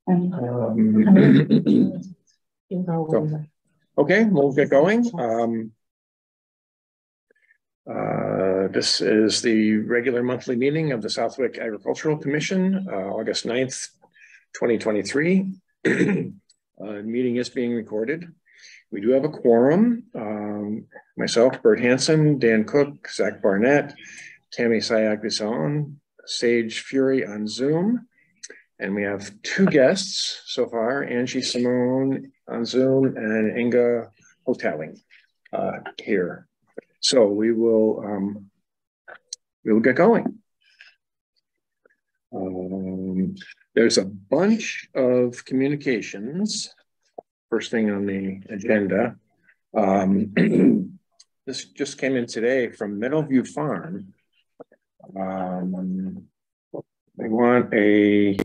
Okay, we'll get going. This is the regular monthly meeting of the Southwick Agricultural Commission, August 9th, 2023. Meeting is being recorded. We do have a quorum. Myself, Bert Hansen, Dan Cook, Zach Barnett, Tammy Sayag-Bisson, Sage Fury on Zoom. And we have two guests so far, Angie Simone on Zoom and Inga Hoteling here. So we will get going. There's a bunch of communications. First thing on the agenda. This just came in today from Meadowview Farm. They want a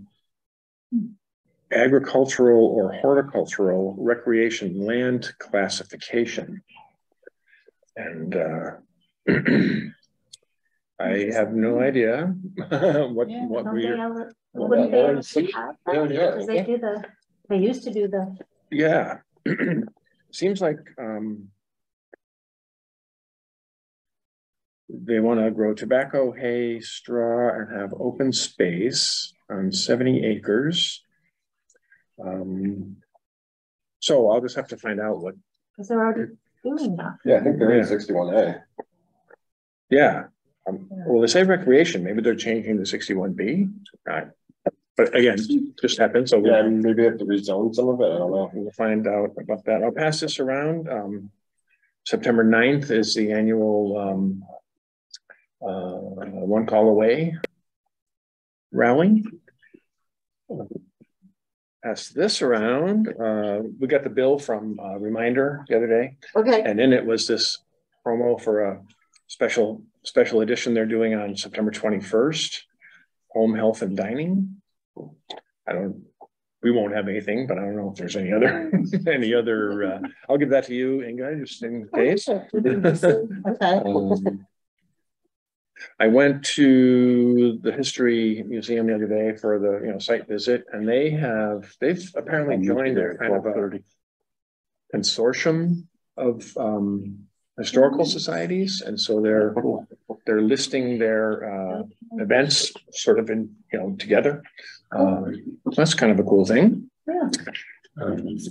agricultural or horticultural recreation land classification. And I have no idea what they used to do the. Yeah, seems like they want to grow tobacco, hay, straw, and have open space on 70 acres. So I'll just have to find out what. Because they're already doing that. Yeah, I think they're in 61A. Yeah. Well, they say recreation. Maybe they're changing the 61B. But again, just happened. So yeah, maybe they have to rezone some of it. I don't know. We'll find out about that. I'll pass this around. September 9th is the annual One Call Away rally. Pass this around. We got the bill from Reminder the other day. Okay. And in it was this promo for a special edition they're doing on September 21st, home health and dining. We won't have anything, but I don't know if there's any other I'll give that to you, Inga, just in case. Okay. I went to the History Museum the other day for the site visit, and they've apparently joined their kind of a consortium of historical societies, and so they're listing their events sort of in together. That's kind of a cool thing. Yeah. Let's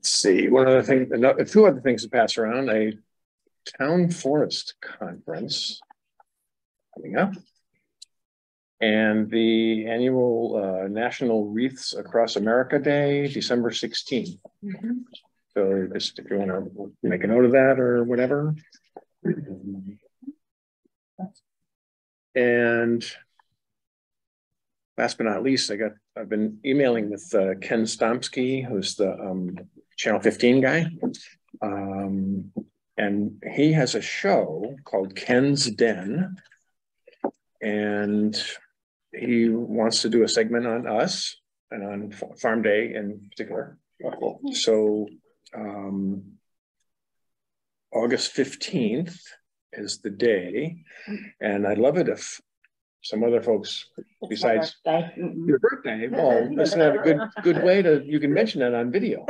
see. Two other things to pass around. A town forest conference coming up, and the annual National Wreaths Across America Day, December 16th. Mm-hmm. So just if you want to make a note of that or whatever. And last but not least, I've been emailing with Ken Stomsky, who's the Channel 15 guy. And he has a show called Ken's Den. And he wants to do a segment on us and on Farm Day in particular. So August 15th is the day, and I'd love it if some other folks besides your birthday. Well, that's not a good way you can mention that on video.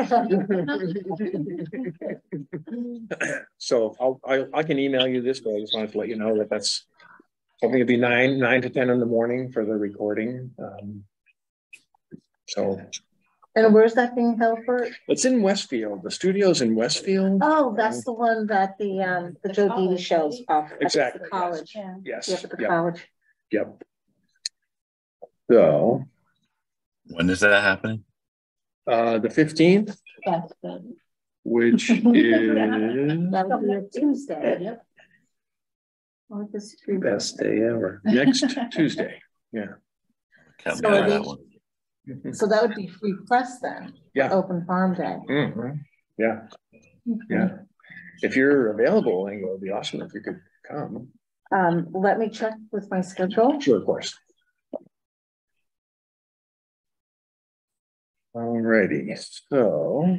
So I can email you this, but I just wanted to let you know that that's something to be 9 to 10 in the morning for the recording. And where's that being held for? It's in Westfield. The studio's in Westfield. Oh, that's the one that the Joe Didi shows off. Exactly. The college. Yes. Yep, at the college. Yep. So. When is that happening? The 15th. That's good. Which is. That would be a Tuesday. Yep. Best day ever. Next Tuesday. Yeah. Count me out of that one. So that would be free press then. Yeah. Open Farm Day. Mm-hmm. Yeah. Yeah. If you're available, it would be awesome if you could come. Let me check with my schedule. Sure, of course. Alrighty. So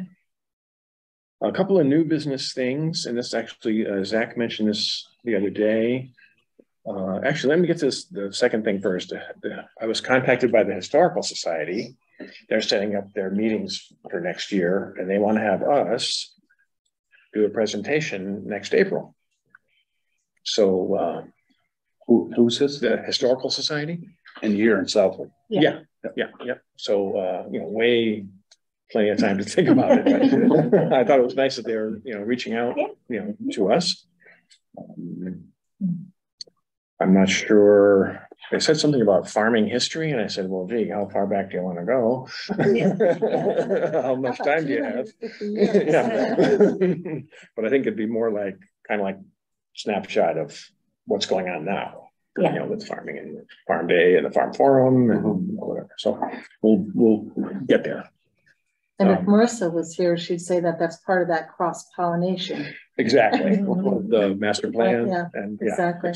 a couple of new business things, and this actually Zach mentioned this the other day. Actually, let me get to the second thing first. I was contacted by the Historical Society. They're setting up their meetings for next year, and they want to have us do a presentation next April. So Who's this? the Historical Society? And you're in Southwick. Yeah. So way plenty of time to think about it. But I thought it was nice that they're reaching out to us. I'm not sure. They said something about farming history, and I said, well, gee, how far back do you want to go? How much time do you have? Yeah. But I think it'd be more like kind of like snapshot of what's going on now. With farming and Farm Day and the Farm Forum and whatever. So we'll get there. And if Marissa was here, she'd say that that's part of that cross pollination. Exactly. The master plan. Yeah, and exactly.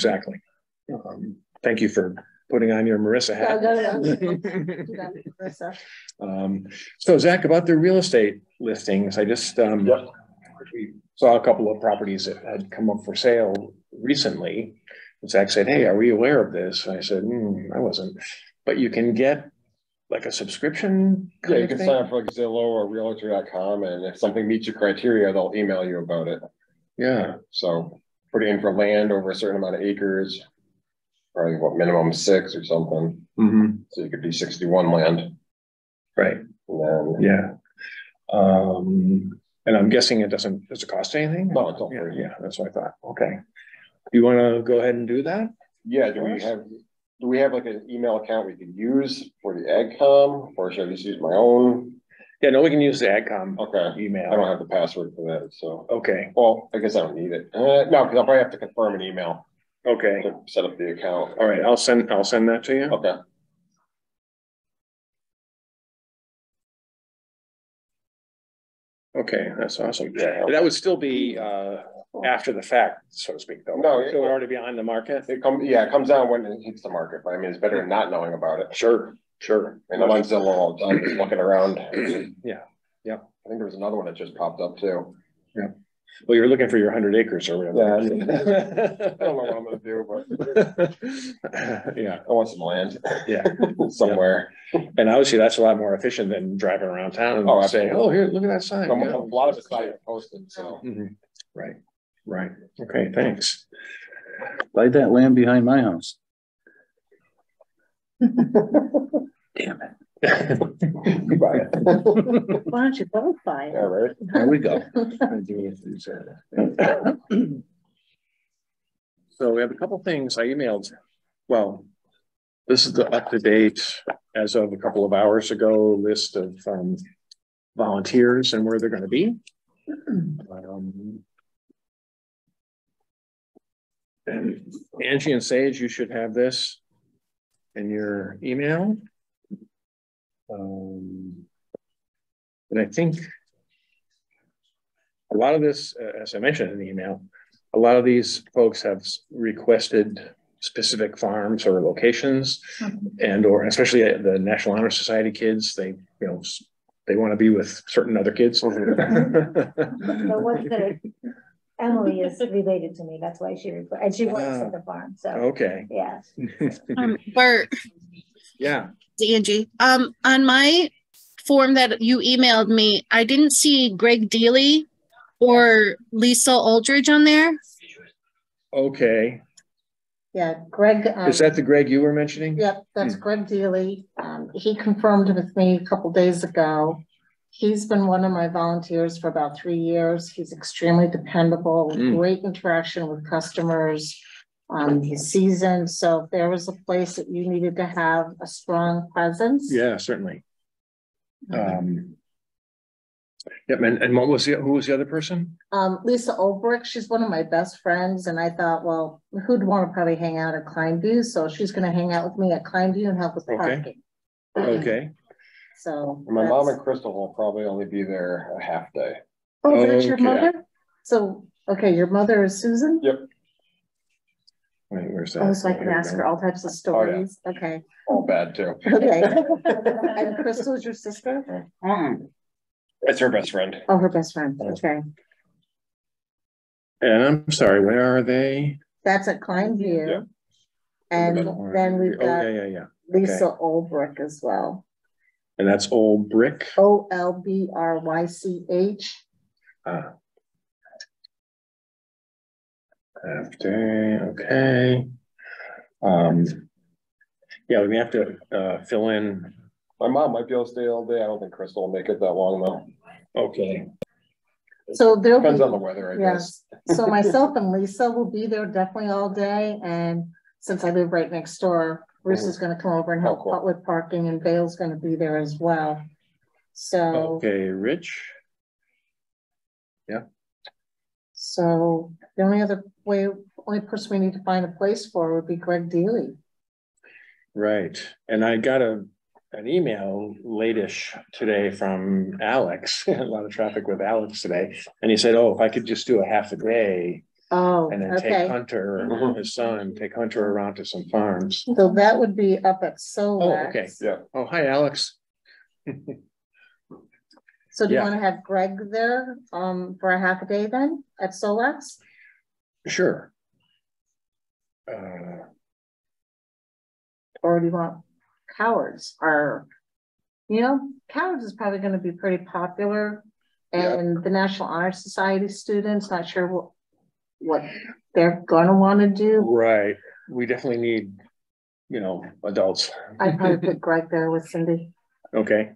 Thank you for putting on your Marissa hat. Marissa. So Zach, about the real estate listings, I just we saw a couple of properties that had come up for sale recently. And Zach said, hey, are we aware of this? And I said, I wasn't. But you can get like a subscription. Yeah, you can sign up for like Zillow or Realtor.com, and if something meets your criteria, they'll email you about it. Yeah. So put it in for land over a certain amount of acres, probably minimum 6 or something. So you could be 61 land. Right. And then, and I'm guessing does it cost anything? No, it's all free. Yeah, that's what I thought. Okay. Do you want to go ahead and do that? Yeah, do we have like an email account we could use for the AgCom, or should I just use my own? Yeah, no, we can use the AgCom email. I don't have the password for that, so. Okay. Well, I guess I don't need it. No, because I'll probably have to confirm an email Okay. to set up the account. All right, I'll send that to you. Okay. Okay, that's awesome. Yeah. That would still be after the fact, so to speak, though. No, it would already be on the market. It comes down when it hits the market, but I mean, it's better than not knowing about it. Sure. And I'm on Zillow all the time, just looking around. Yeah. I think there was another one that just popped up too. Yeah. Well, you're looking for your 100 acres or whatever. I don't know what I'm gonna do, but yeah, I want some land. Yeah. Somewhere. And obviously that's a lot more efficient than driving around town and saying, oh, here, look at that sign. A lot of it's not even posted, so. Right. Okay, thanks. Buy that land behind my house. Damn it. Buy it. Why don't you both buy it? Yeah, right. There we go. So we have a couple things I emailed. Well, this is the up-to-date, as of a couple of hours ago, list of volunteers and where they're going to be. And Angie and Sage, you should have this in your email. And I think a lot of this, as I mentioned in the email, a lot of these folks have requested specific farms or locations, and or especially the National Honor Society kids, they want to be with certain other kids. The ones that Emily is related to me, that's why she and she works at the farm. So okay. Yeah. Bert. Yeah. Angie. On my form that you emailed me, I didn't see Greg Dealey or Lisa Aldridge on there. Okay. Yeah, Greg. Is that the Greg you were mentioning? Yep, that's Greg Dealey. He confirmed with me a couple days ago. He's been one of my volunteers for about 3 years. He's extremely dependable, great interaction with customers. He's seasoned. So if there was a place that you needed to have a strong presence. Yeah, certainly. Yep, and who was the other person? Lisa Olbrich, she's one of my best friends, and I thought, well, who'd want to probably hang out at Kleinview? So she's going to hang out with me at Kleinview and help with parking. Okay. So my mom and Crystal will probably only be there a half day. Oh, that's your mother? So okay, your mother is Susan? Yep. Wait, where's that? Oh, so I can ask her all types of stories. Oh, yeah. Okay. All bad too. Okay. And Crystal's your sister? It's her best friend. Oh, her best friend. Okay. And I'm sorry, where are they? That's at Kleinview. Yeah. And then we've got yeah. Lisa Olbrich as well. And that's Old Brick. Olbrych. After, okay. Yeah, we have to fill in. My mom might be able to stay all day. I don't think Crystal will make it that long though. Okay. So there'll Depends be, on the weather, I guess. yes. So myself and Lisa will be there definitely all day. And since I live right next door, Bruce is going to come over and help cool. out with parking, and Vale's going to be there as well. So, Okay, Rich. Yeah. so the only person we need to find a place for would be Greg Dealey. Right. And I got an email late-ish today from Alex, a lot of traffic with Alex today. And he said, oh, if I could just do a half a day Oh, and then okay. take Hunter, his son, take Hunter around to some farms. So that would be up at Solax. Oh, okay. Yeah. Oh, hi, Alex. So do you Yeah. want to have Greg there for a half a day then at Solax? Sure. Or do you want Cowards? Cowards is probably going to be pretty popular. And the National Honor Society students, not sure what they're going to want to do. Right. We definitely need, adults. I'd probably put Greg there with Cindy Okay.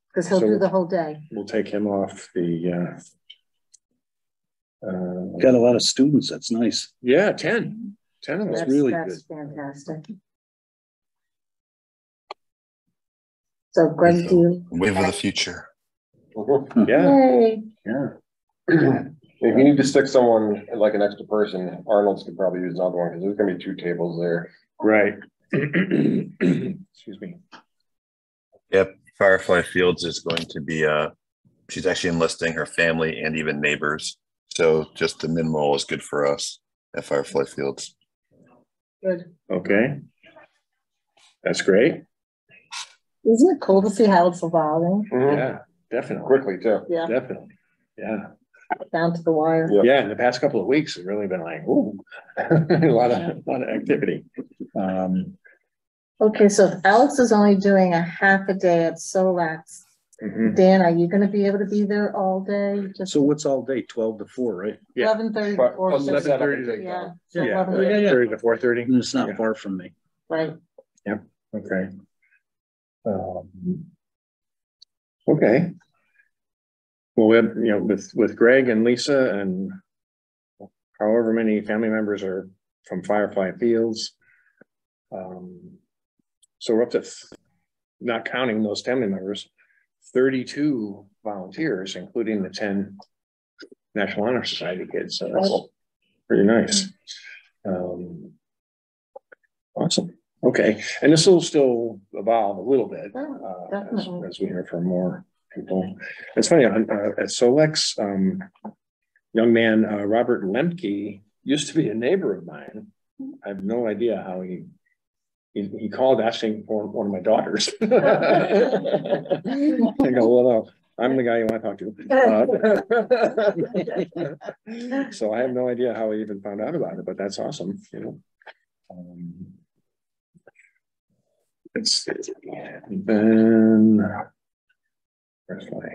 because he'll So- do the whole day. We'll take him off the, Got a lot of students. That's nice. yeah, 10 of us. That's really That's fantastic. So Greg, do you? Wave of the future. Yeah, Yay. yeah. If you need to stick someone like an extra person, Arnold's could probably use another one because there's gonna be 2 tables there. Right. Excuse me. Yep, Firefly Fields is going to be, she's actually enlisting her family and even neighbors. So just the minimal is good for us at Firefly Fields. Good. Okay. That's great. Isn't it cool to see how it's evolving? Yeah, definitely. Quickly too. Yeah, Definitely. Yeah. down to the wire. Yeah. Yeah. In the past couple of weeks, it's really been like, ooh, a lot of activity. Okay, so if Alex is only doing a half a day at Solax, Mhm. Dan, are you gonna be able to be there all day? Just So what's all day? 12 to 4, right? Yeah. 11:30 But to 4:30. 11:30 to Yeah. So Yeah, 11:30, 30 to 4:30. And it's not Yeah. far from me. right. Okay. Okay. Well, we have, with Greg and Lisa and however many family members are from Firefly Fields. So we're up to, not counting those family members, 32 volunteers, including the 10 National Honor Society kids. So that's pretty nice. Awesome. Okay. And this will still evolve a little bit Definitely. as we hear from more people. It's funny, at Solex, young man, Robert Lemke used to be a neighbor of mine. I have no idea how he called asking for one of my daughters. I go, well, I'm the guy you want to talk to. So I have no idea how he even found out about it, but that's awesome, Let's see. Then where's my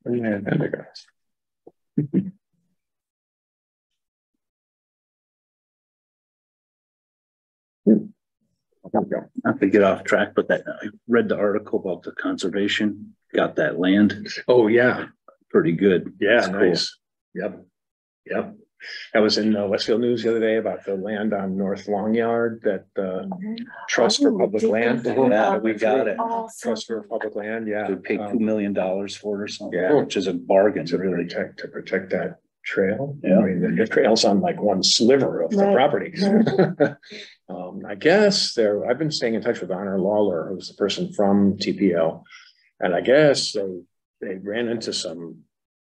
appendix? Not to get off track, but I read the article about the conservation, got that land. Oh, yeah. Pretty good. Yeah, It's cool. nice. Yep. That was in Westfield News the other day about the land on North Long Yard that Trust for Public Land. Yeah, we got it. Trust for Public Land, yeah. We paid $2 million for it or something, Yeah. which is a bargain, To really. protect that trail. Yeah. I mean, the trail's on like one sliver of the Right. property. I guess I've been staying in touch with Honor Lawler, who's the person from TPL. And I guess they ran into some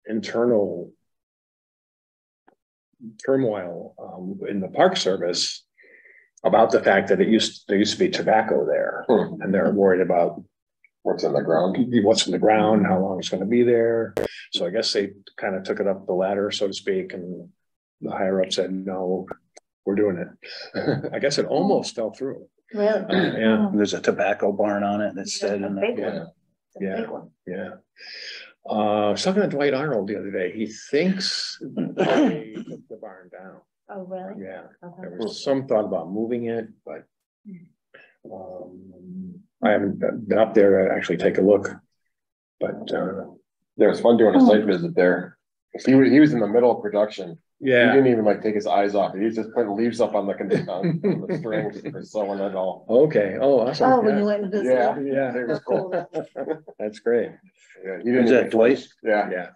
internal turmoil in the Park Service about the fact that there used to be tobacco there, and they're worried about What's in the ground? what's in the ground, how long it's going to be there. So I guess they kind of took it up the ladder, so to speak, and the higher up said, no, we're doing it. I guess it almost fell through. Really? Yeah. There's a tobacco barn on it that's said, A and big Yeah. one. It's a Yeah. big one. Yeah. I was talking to Dwight Arnold the other day. He thinks they took the barn down. Oh, really? Yeah. Okay. There was some thought about moving it, but I haven't been up there to actually take a look. But There was fun doing a site visit there. He was in the middle of production. He yeah. didn't even like take his eyes off it. He was just putting leaves up on the strings for sewing it all. Okay. Oh, awesome. Oh, when Yeah. you went and visited. Yeah. Yeah. It was cool. That's great. Yeah, he didn't Is that even- Dwight? Yeah. Yeah.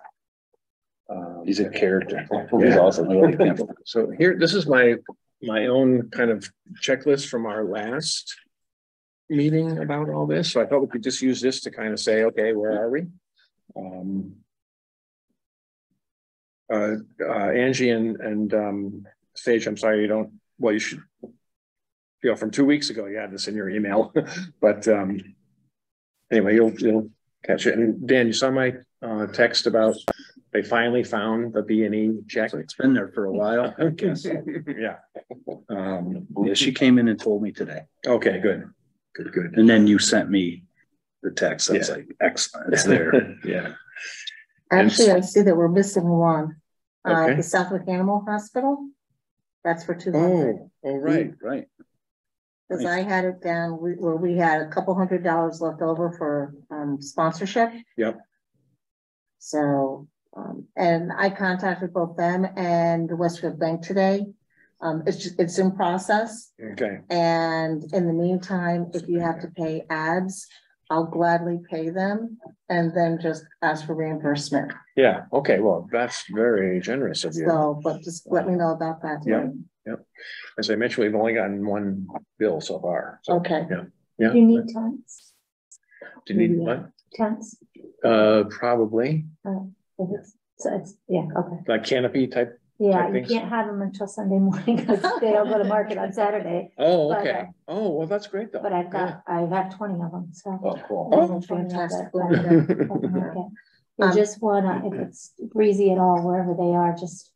he's a character. He's Yeah. awesome. I like him. So here, this is my own kind of checklist from our last meeting about all this. So I thought we could just use this to kind of say, okay, where are we? Angie and Sage, I'm sorry, you don't, well, you should, from 2 weeks ago, you had this in your email, but anyway, you'll catch it. And Dan, you saw my text about they finally found the B&E check. It's been there for a while. Yes. Yeah. Yeah, she came in and told me today, Okay, good. Good. and then you sent me the text. I was Yeah. like, excellent, it's there. Yeah. Actually, I see that we're missing one. Okay. The Southwick Animal Hospital. That's for 200. Oh, right. Right. Because nice. I had it down, where we had a couple $100 left over for sponsorship. Yep. So, and I contacted both them and the Westfield Bank today. It's in process. Okay. And in the meantime, if you have to pay ads, I'll gladly pay them and then just ask for reimbursement. Yeah. Okay. Well, that's very generous of you. So, but just let me know about that. Yeah. As I mentioned, we've only gotten one bill so far. So, Okay. yeah. Do you need tents? Do you need what? Tents? Probably So it's, yeah, okay. like canopy type. Yeah, you things? can't have them until Sunday morning because they all go to market on Saturday. Oh, But, okay. Oh, well, that's great though. But I have 20 of them, so. Oh, cool. Oh, fantastic. You just wanna, if it's breezy at all, wherever they are, just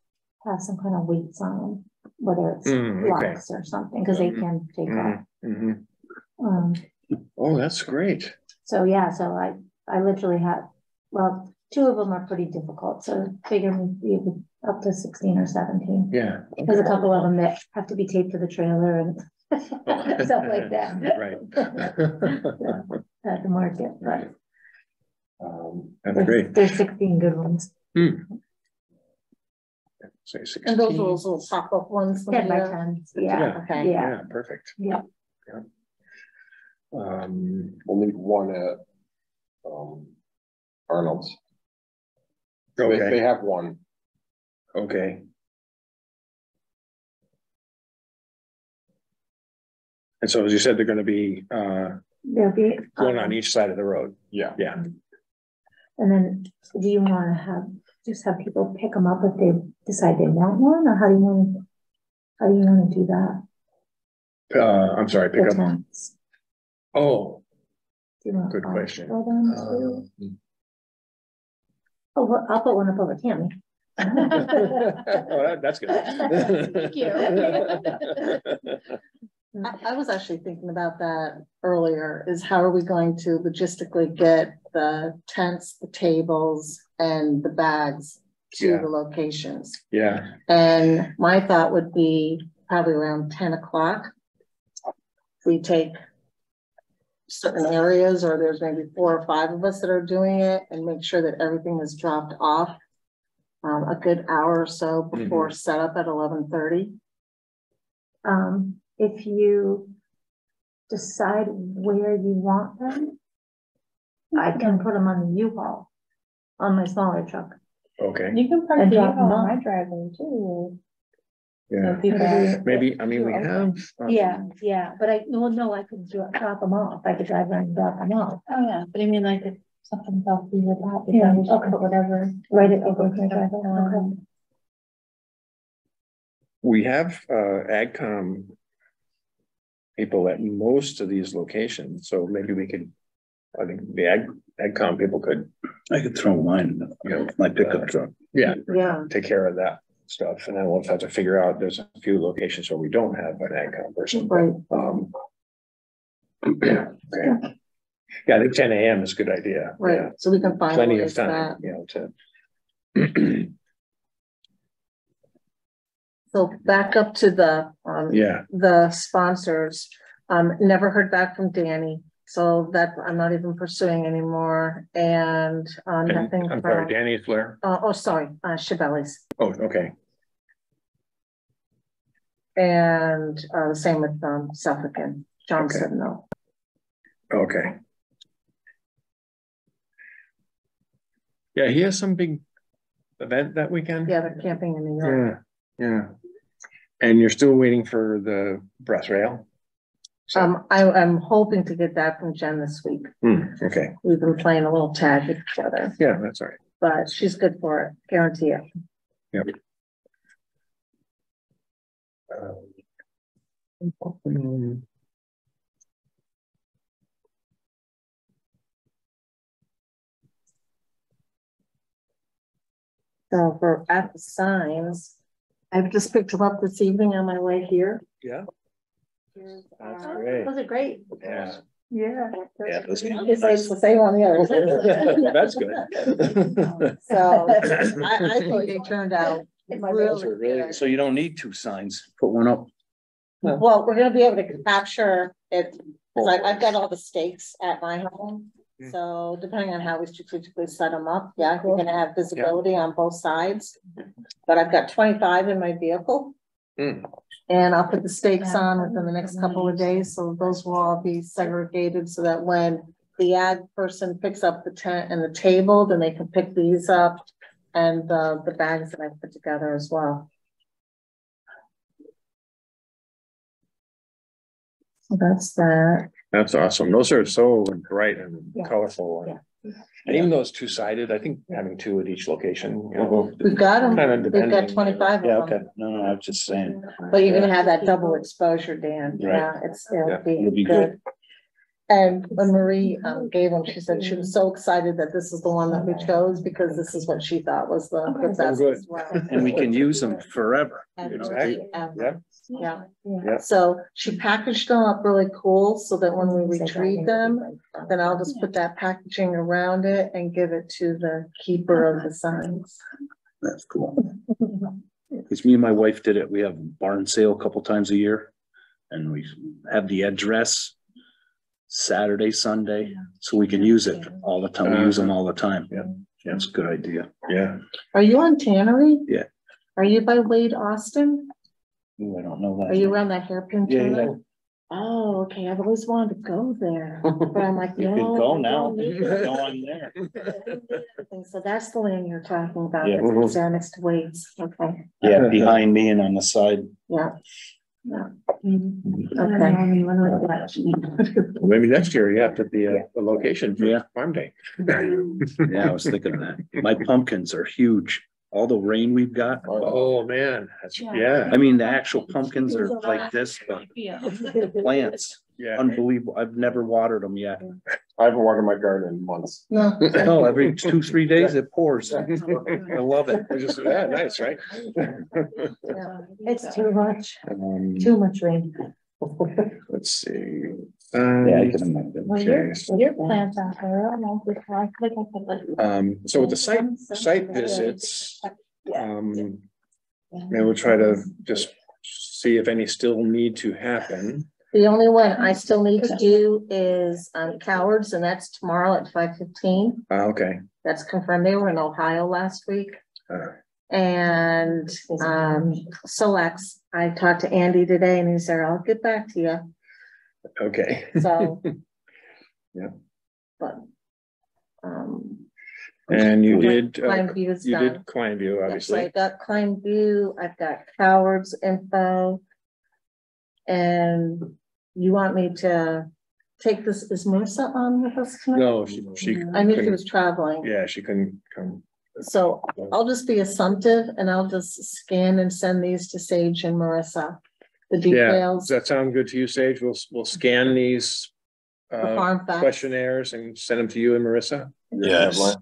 have some kind of weights on them, whether it's Okay. blocks or something, because they can take off. Mm-hmm. Oh, that's great. So yeah, so I literally had, well, 2 of them are pretty difficult, so figure me up to 16 or 17. Yeah. There's a couple of them that have to be taped to the trailer and stuff like that. Right. At the market, but That's great. there's 16 good ones. Say 16. And those are those little pop-up ones. 10 by 10s, yeah, Okay. yeah. Yeah, perfect. Yeah. We'll need one at Arnold's. They Okay. have one. Okay. And so as you said, they're going to be There'll be. one on each side of the road. Yeah. Yeah. And then do you want to just have people pick them up if they decide they want one, or how do you want to do that? I'm sorry, pick The up. tents. Oh, Do you want good to question. for them too? Oh, well, I'll put one up over Tammy. Oh, that's good. Thank you. I was actually thinking about that earlier, is how are we going to logistically get the tents, the tables, and the bags to Yeah. the locations? Yeah. And my thought would be probably around 10 o'clock. We take certain areas, or there's maybe 4 or 5 of us that are doing it, and make sure that everything is dropped off a good hour or so before setup at 11:30. If you decide where you want them, I can put them on the U-Haul on my smaller truck. Okay. You can park And the drop U-Haul them in my off. driveway too. Yeah. Maybe, I mean, we have. Yeah, but I could drop them off. I could drive around and drop them off. Oh, yeah, but I mean, like, if something fell through with that. Yeah, we should okay. put whatever. Right at over my driveway. Okay. We have AgCom people at most of these locations, so maybe we could, I think the AgCom people could, I could throw mine in my pickup truck. yeah, Yeah. take care of that. stuff, and then we'll have to figure out, there's a few locations where we don't have an AgCom person. Right. Yeah, okay. Yeah, I think 10 a.m. is a good idea. Right, Yeah. so we can finalize Plenty of that. time, you know, to. So back up to the, Yeah, the sponsors, never heard back from Danny. So that I'm not even pursuing anymore, and and nothing I'm from, sorry, Danny Flair. sorry, Chevelle's. Oh, okay. And the same with Suffolk. John Okay. said no. Okay. Yeah, he has some big event that weekend. Yeah, they're camping in New York. Yeah, yeah. And you're still waiting for the breath rail? So, I'm hoping to get that from Jen this week. okay. We've been playing a little tag with each other, Yeah, that's all right. but she's good for it, guarantee it. Yep. So for at the signs, I've just picked them up this evening on my way here. Yeah. Here's, That's great. Those are great. Yeah. Yeah. Yeah, those are It's the same on the other. That's good. So I think they turned out really good. So you don't need two signs, put one up. Well, we're gonna be able to capture it, because I've got all the stakes at my home. So depending on how we strategically set them up, yeah, we're gonna have visibility on both sides. But I've got 25 in my vehicle. And I'll put the stakes on within the next couple of days, so those will all be segregated so that when the ag person picks up the tent and the table, then they can pick these up and the bags that I put together as well. So that's that. That's awesome. Those are so bright and colorful. Yeah. And even though it's two-sided, I think having two at each location, you know, We've got them, kind of we've got depending. 25 Yeah, of them. okay. No, I'm just saying. But you're gonna have that double exposure, Dan. Right. Yeah, it'll It'll be be good. And when Marie gave them, she said she was so excited that this is the one that we chose because this is what she thought was the best good. as well. And we can use them forever. Exactly. Yeah. Yeah. So she packaged them up really cool so that when we retrieve them, then I'll just put that packaging around it and give it to the keeper of the signs. That's cool. Because me and my wife did it. We have a barn sale a couple times a year. And we have the address Saturday, Sunday, so we can use it all the time. We use them all the time. Yeah. That's a good idea. Yeah. Are you on Tannery? Yeah. Are you by Wade Austin? Ooh, I don't know that. Are you around that hairpin Yeah, turn? yeah. Oh, okay. I've always wanted to go there, but I'm like, You no. can go I now. don't need You it. know I'm there. So that's the land you're talking about. Yeah. It's there next to Wade's. Okay. Yeah, behind me and on the side. Yeah. Yeah. Okay. Maybe next year, yeah, at the location Yeah. for Farm Day. Yeah, I was thinking of that. My pumpkins are huge. All the rain we've got. Oh, man, that's, yeah, I mean, the actual pumpkins are like this, but the plants, yeah. unbelievable. I've never watered them yet. I haven't watered my garden in months. No. No, every 2-3 days it pours. I love it. Just, yeah, nice, right? It's too much rain. Let's see. Yeah, I can imagine. Well, Okay. your plants out there, I don't know, like I could like. So with the site visits, and we'll try to just see if any still need to happen. The only one I still need to do is Cowards, and that's tomorrow at 5:15. Okay. That's confirmed. They were in Ohio last week. And Solax, I talked to Andy today and he said, I'll get back to you. Okay. So. Yeah. But. And you did, Climb View is you done. did Climb View, So obviously. I got Climb View, I've got Cowards info. And you want me to take this, is Marissa on with us tonight? No, she. I knew she couldn't- was traveling. Yeah, she couldn't come. So I'll just be assumptive and I'll just scan and send these to Sage and Marissa. The Yeah, details, does that sound good to you, Sage? We'll scan these the farm facts. questionnaires and send them to you and Marissa? Yes.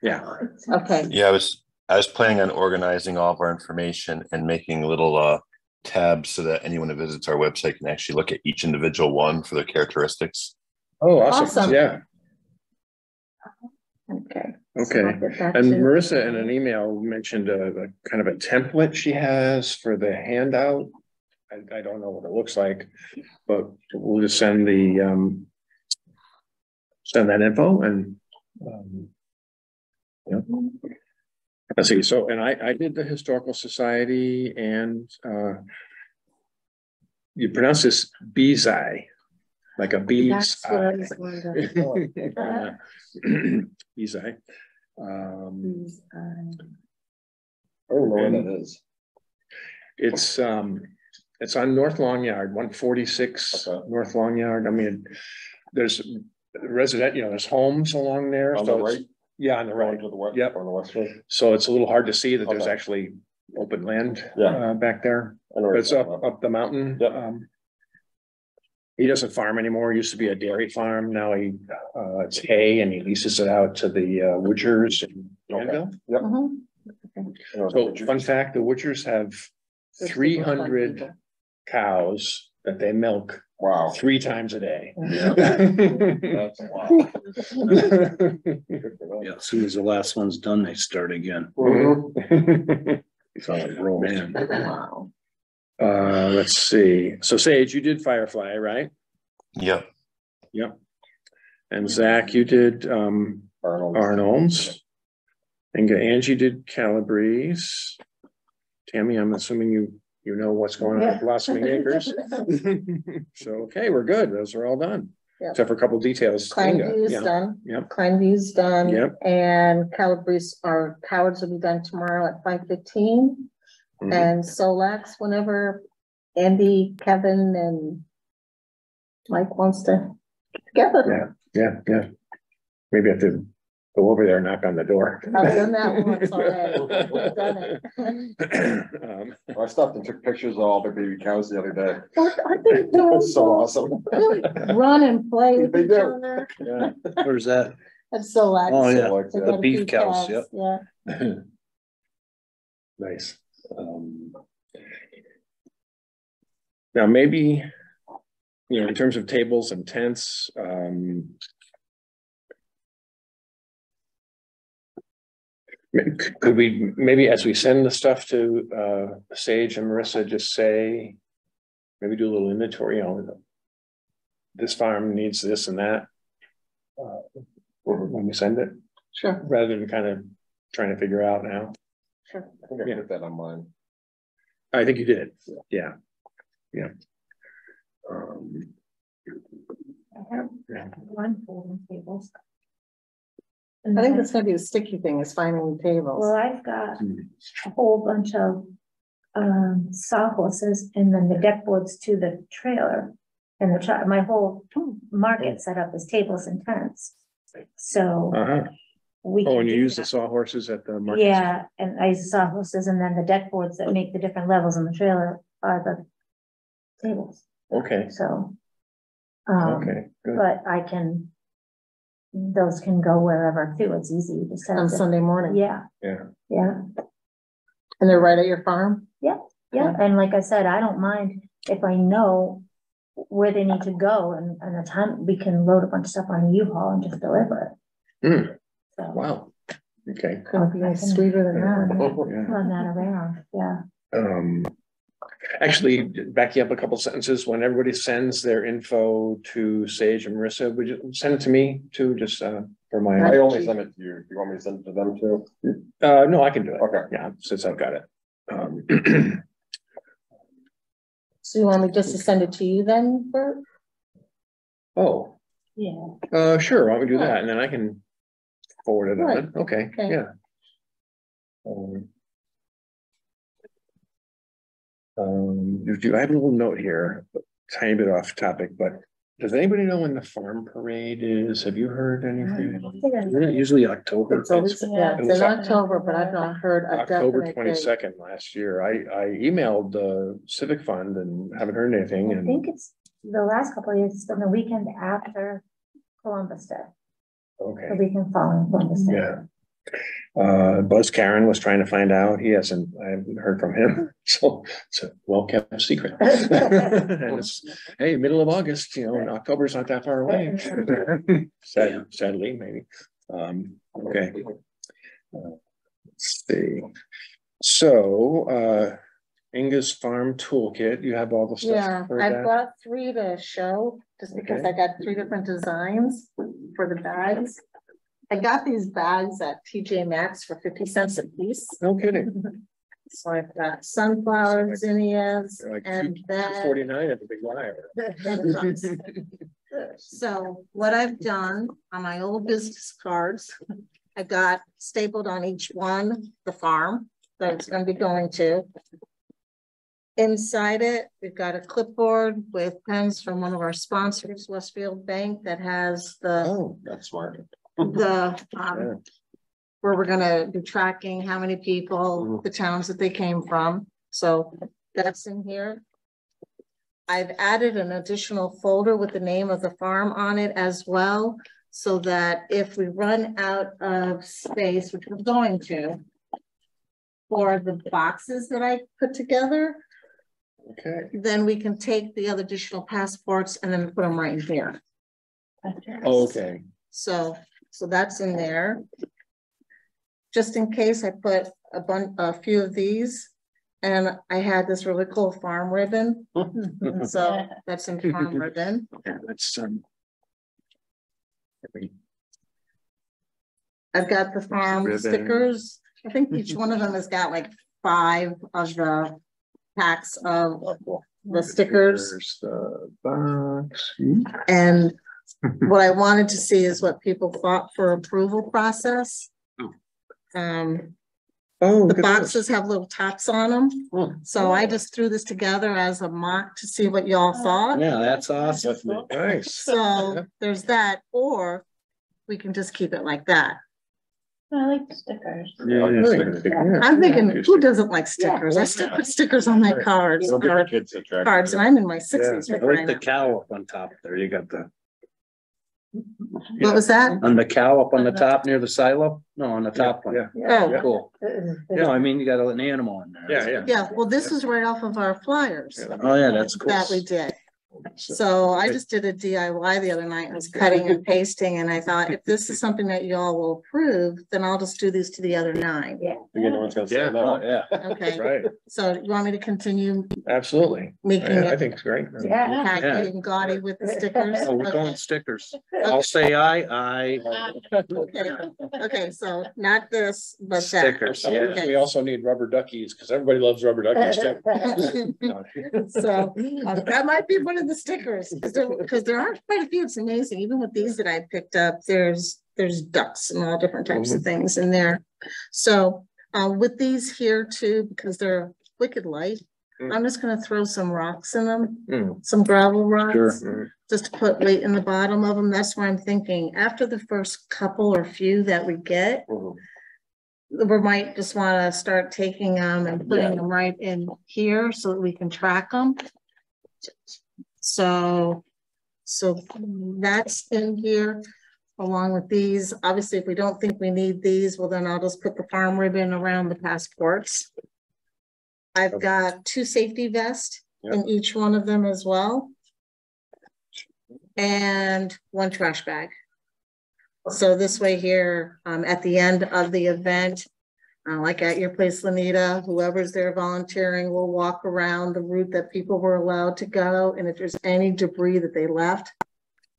Yeah. Okay, Yeah, I was I was planning on organizing all of our information and making little tabs so that anyone who visits our website can actually look at each individual one for their characteristics. Oh, awesome. Awesome. Yeah. Okay. Okay. I'll get that And too. Marissa in an email mentioned a kind of a template she has for the handout. I don't know what it looks like, but we'll just send send that info and yeah. Let's see. So, and I did the Historical Society and you pronounce this Bezai, like a bee's That's what I eye. was wondering. Bezai. I don't know where that is. It's on North Long Yard, 146 Okay. North Long Yard. I mean, there's resident, there's homes along there. On so the it's- right? Yeah, on the Going right. to the west, Yep. on the west side. So it's a little hard to see that there's Okay. actually open land Yeah. back there. I know where It's up the mountain. Yep. He doesn't farm anymore. It used to be a dairy farm. Now it's hay and he leases it out to the Woodgers in Danville. Yep. Mhm. I know So what you- fun fact, the Woodgers have 300 cows that they milk Wow. 3 times a day. That's a lot. Yeah, as soon as the last one's done, they start again. Mhm. So it rolls. Man. Wow. Let's see. So Sage, you did Firefly, right? Yep. Yep. And Zach, you did Arnold. Arnold's. And Angie did Calabrese. Tammy, I'm assuming you know what's going on at Blossoming Acres. So, okay, we're good. Those are all done. Yep. Except for a couple details. Klein Inga, View's yeah. done. Yep. Klein View's done. Yep. And Calabrese, our Cowards will be done tomorrow at 5:15. Mhm. And Solax, whenever Andy, Kevin, and Mike wants to get together. Yeah. Maybe I have to go over there and knock on the door. I've done that once already. I've done it. I stopped and took pictures of all the baby cows the other day. Aren't they doing It's so awesome. Run and play with They each do. other. Yeah. Where's that? And Solax. Oh, yeah. So, like, They yeah. got a beef few cows, calves, yep. Yeah. Nice. Now, maybe, in terms of tables and tents, could we, maybe as we send the stuff to Sage and Marissa, just say, maybe do a little inventory, this farm needs this and that, when we send it, Sure, rather than kind of trying to figure out now. sure. I think I put that on mine. I think you did, yeah. I have one folding tables. I think that's gonna be the sticky thing, is finding the tables. Well, I've got a whole bunch of sawhorses and then the deck boards to the trailer. And my whole market set up is tables and tents. So Uh-huh. we. Oh, can and you do use the that. sawhorses at the market? Yeah, and I use the sawhorses and then the deck boards that make the different levels in the trailer are the tables, Okay, so. okay, good. But those can go wherever too, it's easy, you just have On to. Sunday morning. Yeah, Yeah, yeah, And they're right at your farm? yeah, and like I said, I don't mind if I know where they need to go and the time, we can load a bunch of stuff on a U-Haul and just deliver it. Hmm. So, Wow, okay. Couldn't be any sweeter than that. Yeah. run that around, yeah. Actually, backing up a couple sentences, when everybody sends their info to Sage and Marissa, would you send it to me too, just for my, I only send it to you. Do you want me to send it to them too? no, I can do it. Okay. Yeah, since I've got it. So you want me just to send it to you then, Bert? Oh, Yeah. sure, why don't we do that, and then I can forward it Right. on, okay, Okay. yeah. I have a little note here, tiny bit off topic, but does anybody know when the farm parade is? Have you heard anything? Isn't it usually October? It's always, yeah, it's in October, but I've not heard a October definite date. 22nd last year. I emailed the Civic Fund and haven't heard anything. I And think it's the last couple of years, it's been the weekend after Columbus Day, the okay, weekend following Columbus Day. yeah. Buzz Karen was trying to find out. I haven't heard from him. So it's a well kept secret. And it's, hey, middle of August, and October's not that far away. Sadly, maybe. Okay. Let's see. So, Inga's Farm Toolkit, you have all the stuff. Yeah, for I've that? got 3 to show, just because Okay. I got 3 different designs for the bags. I got these bags at TJ Maxx for 50 cents a piece. No kidding. So I've got sunflower zinnias They're like and that. $2.49 at the Big Y. So what I've done on my old business cards, I got stapled on each one, the farm that it's going to be going to. Inside it, we've got a clipboard with pens from one of our sponsors, Westfield Bank, that has the Oh, that's smart. where we're gonna be tracking how many people, the towns that they came from. So that's in here. I've added an additional folder with the name of the farm on it as well, so that if we run out of space, which we're going to, for the boxes that I put together, Okay. then we can take the other additional passports and then put them right here. Okay. So that's in there. Just in case, I put a few of these, and I had this really cool farm ribbon. So that's in farm ribbon. Yeah, that's I've got the farm Ribbon. stickers. I think each one of them has got like 5 of the packs of the stickers. Box. And what I wanted to see is what people thought for approval process. Oh, The boxes have little tops on them. So I just threw this together as a mock to see what y'all thought. Yeah, that's awesome. Nice. So there's that, or we can just keep it like that. I like the stickers. I'm thinking, who doesn't like stickers? I still put stickers on my cards, It'll get the or kids attracted. cards, and I'm in my 60s. I right like the now. cow up on top there. You got the, What was that? on the cow up on the top near the silo? No, on the top one. Yeah. Oh, Cool. No, I mean, you got an animal in there. Yeah. yeah, well, this is right off of our flyers Oh, yeah, that's cool. that we did. So I just did a DIY the other night, and was cutting and pasting, and I thought, if this is something that you all will approve, then I'll just do these to the other 9. Yeah. You know what's gonna say Oh, no. yeah. Okay, Right. so you want me to continue Absolutely. making I it think it's great. Yeah. tacky and gaudy with the stickers? Oh, we're Okay. going stickers. I'll say aye. Okay, so not this, but that. Stickers, yeah. Okay. We also need rubber duckies, because everybody loves rubber duckies too. So that might be one of the stickers, because there are quite a few. It's amazing. Even with these that I picked up, there's ducks and all different types of things in there. So with these here too, because they're wicked light, I'm just gonna throw some rocks in them, some gravel rocks, Sure. just to put weight in the bottom of them. That's why I'm thinking after the first couple or few that we get, we might just want to start taking them and putting them right in here so that we can track them. So that's in here along with these. Obviously, if we don't think we need these, well, then I'll just put the farm ribbon around the passports. I've got 2 safety vests in each one of them as well. And 1 trash bag. So this way here, at the end of the event, like at your place, Lanita, whoever's there volunteering will walk around the route that people were allowed to go. And if there's any debris that they left,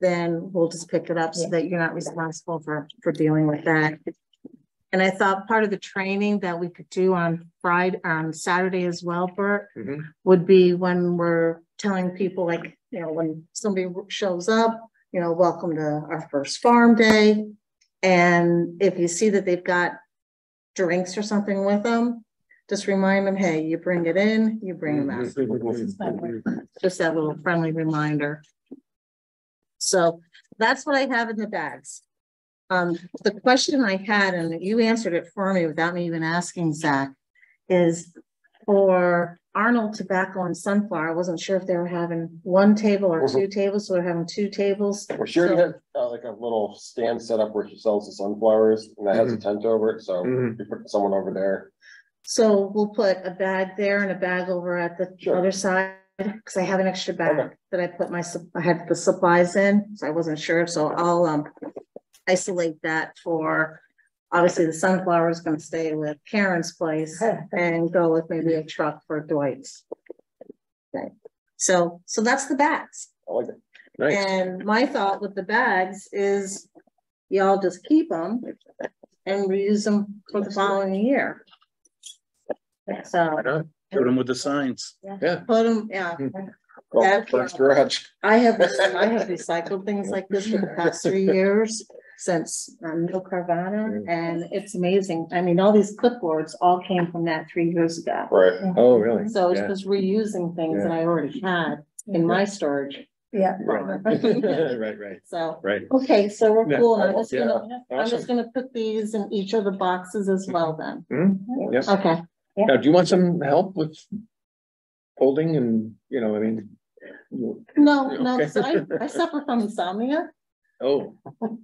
then we'll just pick it up so that you're not responsible for dealing with that. And I thought part of the training that we could do on Saturday as well, Bert, would be when we're telling people, like, when somebody shows up, welcome to our first farm day. And if you see that they've got drinks or something with them, just remind them, hey, you bring it in, you bring them out. Just that little friendly reminder. So that's what I have in the bags. The question I had, and you answered it for me without me even asking, Zach, is for Arnold Tobacco and Sunflower. I wasn't sure if they were having one table or two tables, so they're having two tables. Well, she already So- had like a little stand set up where she sells the sunflowers and that has a tent over it, so Mhm. we put someone over there. So we'll put a bag there and a bag over at the Sure. other side, because I have an extra bag Okay. that I put I had the supplies in, so I wasn't sure, so I'll isolate that for, obviously the sunflower is gonna stay with Karen's place and go with maybe a truck for Dwight's. Okay, so that's the bags. I like it. Nice. And my thought with the bags is y'all just keep them and reuse them for the following year. So Put them with the signs. put them, yeah. Go That- first garage. I have recycled things like this for the past 3 years since No Carvana, and it's amazing. I mean, all these clipboards all came from that 3 years ago. Right. Oh, really? So it's Yeah. just reusing things that I already had in my storage. Yeah. Right, right, So, right. okay, so we're Yeah. cool. And I'm Awesome. just gonna put these in each of the boxes as well then. Mhm. Yep. Okay. Now, do you want some help with folding and, I mean? No, Okay. so I suffer from insomnia. Oh,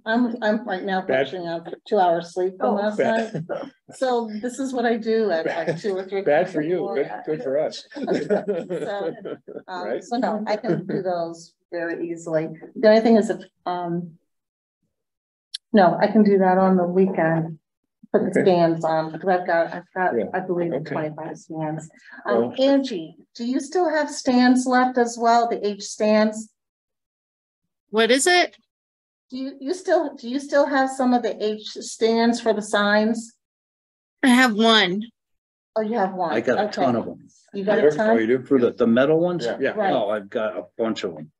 I'm right now Bad. pushing out 2 hours sleep from last night. bad, So this is what I do at like 2 or 3. bad for you, good for us. Right. So no, I can do those very easily. The only thing is if, no, I can do that on the weekend. Put the Okay. stands on, because I've got, Yeah. I believe Okay. 25 stands. Well- Angie, do you still have stands left as well, the H stands? What is it? Do you still have some of the H stands for the signs? I have one. Oh, you have one. I got a Okay. ton of them. You got a Oh, ton? you do? For the metal ones? Yeah. Yeah. Right. Oh, I've got a bunch of them.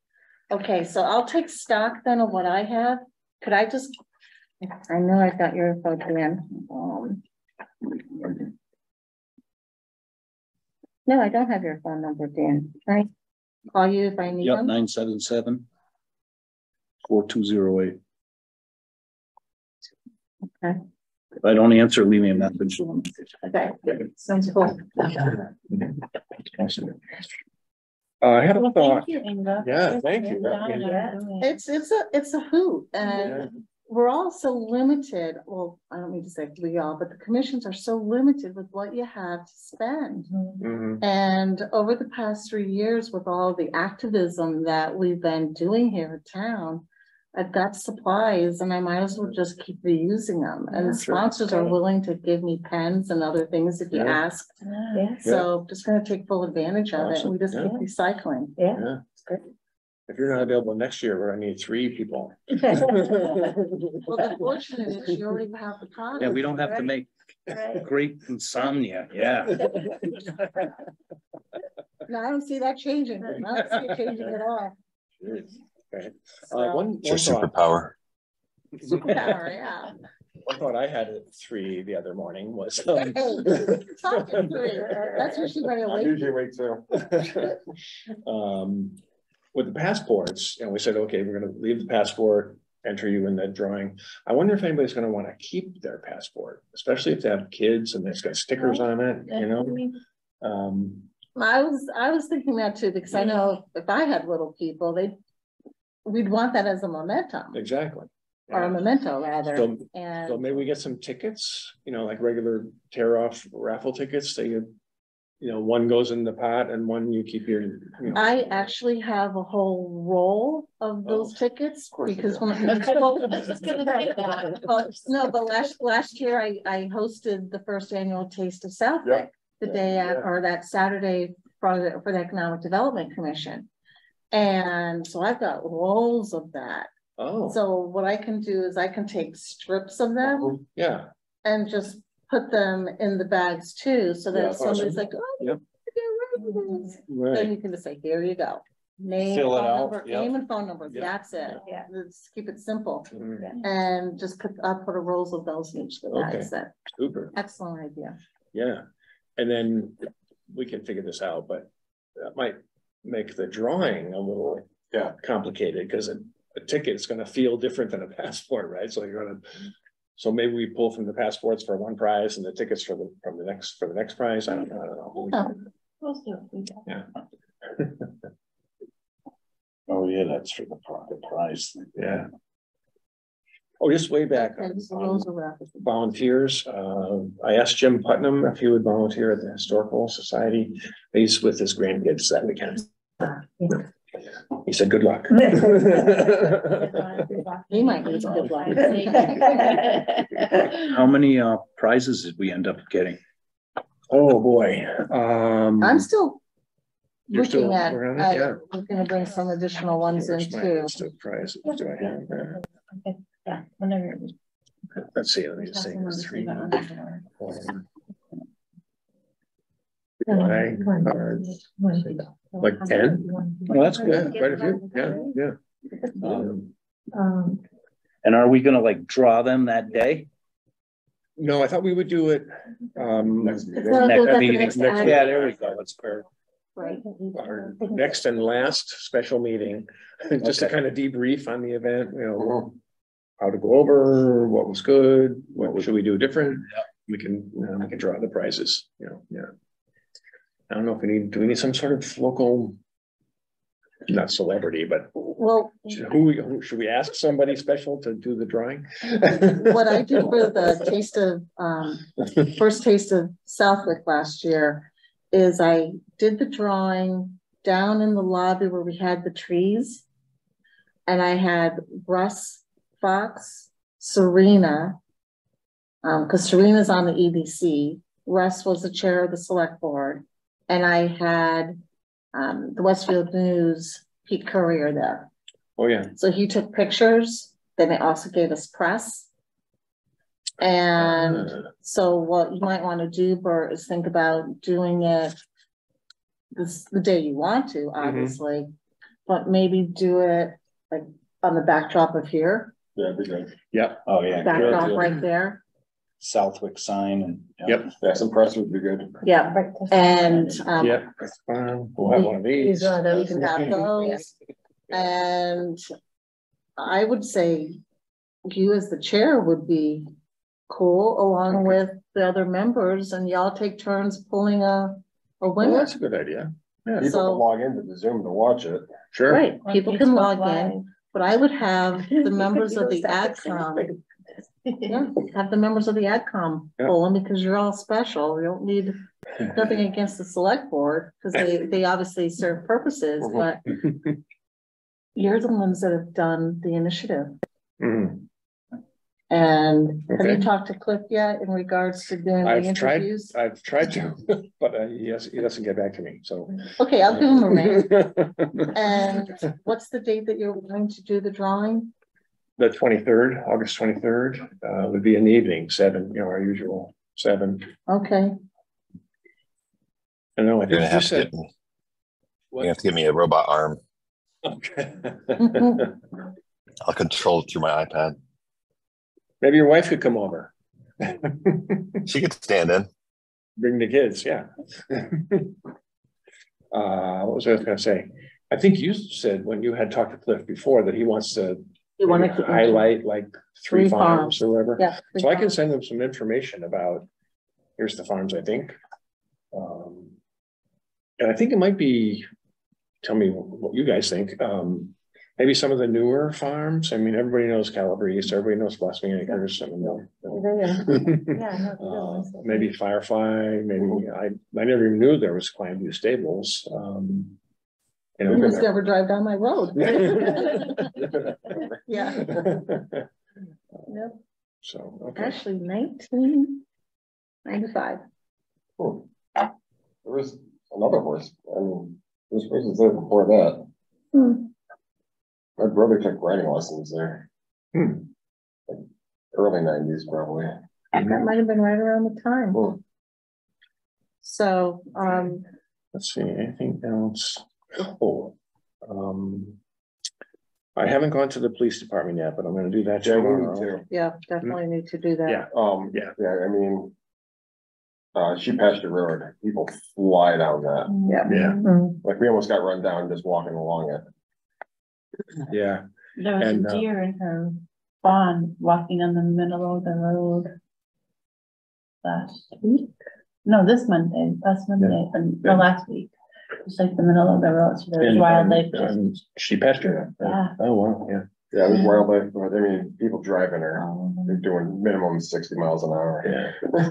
Okay, so I'll take stock then of what I have. Could I just, I know I've got your info, Dan. No, I don't have your phone number, Dan. Can I call you if I need Yep, them? 977-4208. Okay. If I don't answer, leave me a message. Okay, sounds cool. I had a thought. Thank you, Inga. Yeah, thank you. It's a hoot, and we're all so limited. Well, I don't mean to say we all, but the commissions are so limited with what you have to spend. Mhm. And over the past 3 years, with all the activism that we've been doing here in town, I've got supplies and I might as well just keep reusing them. And the Sure. sponsors are willing to give me pens and other things if you Yeah. ask. Yes. So just gonna take full advantage of it. Awesome. We just keep Yeah. recycling. Yeah. If you're not available next year, we're gonna need 3 people. Well, the fortunate is you already have the product. Yeah, we don't have to make Right. great insomnia. Yeah. No, I don't see that changing. I don't see it changing at all. Okay. So- One It's your thought, superpower. Superpower, yeah. one thought I had at 3 the other morning was. Hey, talking three. That's what she better I'm wait. usually awake too. With the passports, and we said, okay, we're gonna leave the passport, enter you in the drawing. I wonder if anybody's gonna wanna keep their passport, especially if they have kids and it's got stickers on it, I was thinking that too, because I know if I had little people, we'd want that as a memento, Exactly. or a memento rather. So And maybe we get some tickets, like regular tear off raffle tickets that one goes in the pot and one you keep your. I actually have a whole roll of those tickets course you because do. when. No, but last year I hosted the first annual Taste of Southwick, the day or that Saturday for the Economic Development Commission. And so I've got rolls of that. Oh, So what I can do is I can take strips of them yeah, and just put them in the bags too, so that Yeah, if somebody's awesome. like, oh, Yep. get rid of this. Then right. you can just say, here you go. Name, Fill it phone out, number, yep. name and phone number, Yeah. that's it. Yeah. Let's keep it simple. Mm, And just I'll put a rolls of those in each of the bags then. Super, Excellent idea. yeah. And then we can figure this out, but that might make the drawing a little complicated because a ticket is gonna feel different than a passport, right? So maybe we pull from the passports for one prize and the tickets for the next prize. I don't know. Oh, Supposed to. Yeah. Oh, yeah, that's for the prize thing. Yeah. Oh, just way back Okay, so on those are wrapped. volunteers. I asked Jim Putnam if he would volunteer at the Historical Society. He's with his grandkids that weekend. He said, good luck. He might need some good luck. How many prizes did we end up getting? Oh, boy. I'm still You're still looking at, working on it? Yeah. we're gonna bring some additional ones in Where's my too. list of prizes do I have there? Yeah, whenever. Let's see, let me just say it's 3. 4, 5 cards. Like 10? Oh, that's Yeah, good. quite a few. Yeah, yeah. And are we gonna like draw them that day? No, I thought we would do it. Next It's not good at the meeting. next Yeah, ad- there we go. That's fair. Right. Our next and last special meeting, just to Okay. kind of debrief on the event, you know, how to go over, what was good, what should we do different? We can draw the prizes, you know, yeah. I don't know if do we need some sort of local, not celebrity, but Well, who should we ask somebody special to do the drawing? what I did for the taste of, first taste of Southwick last year is I did the drawing down in the lobby where we had the trees. And I had Russ Fox, Serena, because Serena's on the EDC. Russ was the chair of the select board. And I had the Westfield News, Pete Courier there. Oh, yeah. So he took pictures, then they also gave us press. And so what you might want to do, Bert, is think about doing it the day you want to, obviously, but maybe do it like on the backdrop of here. Yeah, it'd be good. Yep. Oh, yeah. Backdrop right there. Southwick sign and. Yep. Yeah, some press would be good. Yeah, and Yep. We'll have one of these. we can have those. And I would say you as the chair would be cool, along with the other members, and y'all take turns pulling a Well, winner. that's a good idea. Yeah, People So- can log into the Zoom to watch it. sure. Right, people can log in, but I would have the members of the AdCom. Yeah, have the members of the AdCom Yeah. pull them, because you're all special. You don't need nothing against the select board, because they obviously serve purposes, but you're the ones that have done the initiative. Mhm. And have you Okay. talked to Cliff yet in regards to doing the I've tried interviews? to, but he doesn't get back to me, so. Okay, I'll give him a ring. And what's the date that you're going to do the drawing? The 23rd, August 23rd, would be in the evening, 7, our usual 7. Okay, I know, I You're gonna think you have to said. get me, you're gonna have to give me a robot arm. Okay. I'll control it through my iPad. Maybe your wife could come over. She could stand in. Bring the kids, yeah. What was I gonna say? I think you said when you had talked to Cliff before that he wants to you want to highlight like 3 3 farms or whatever. Yeah. So I can send them some information about, here's the farms, I think. And I think it might be, tell me what you guys think. Maybe some of the newer farms. I mean, everybody knows Calabrese, everybody knows Blessing Acres. I mean, maybe Firefly, maybe I never even knew there was Clanview Stables. You just never drive down my road. Yeah. Yep. So, okay. Actually, 1995. Oh, there was another horse. I mean, there's horses there before that. My brother took riding lessons there. Like early 90s, probably. That might have been right around the time. Hmm. So, Let's see, anything else? Oh, I haven't gone to the police department yet, but I'm gonna do that Yeah, we tomorrow. need to. yeah, definitely need to do that. Yeah. Yeah, I mean, Sheep Pasture Road, people fly down that. Yeah. Yeah. Like we almost got run down just walking along it. Yeah, There was And, a deer in her fawn walking on the middle of the road last week. No, this Monday, last Monday, no, last week. It's like the middle of the road, so there's wildlife. Sheep pasture? Yeah. Oh, wow, yeah. Yeah, there's wildlife, but I mean, people driving they're doing minimum 60 miles an hour. Yeah.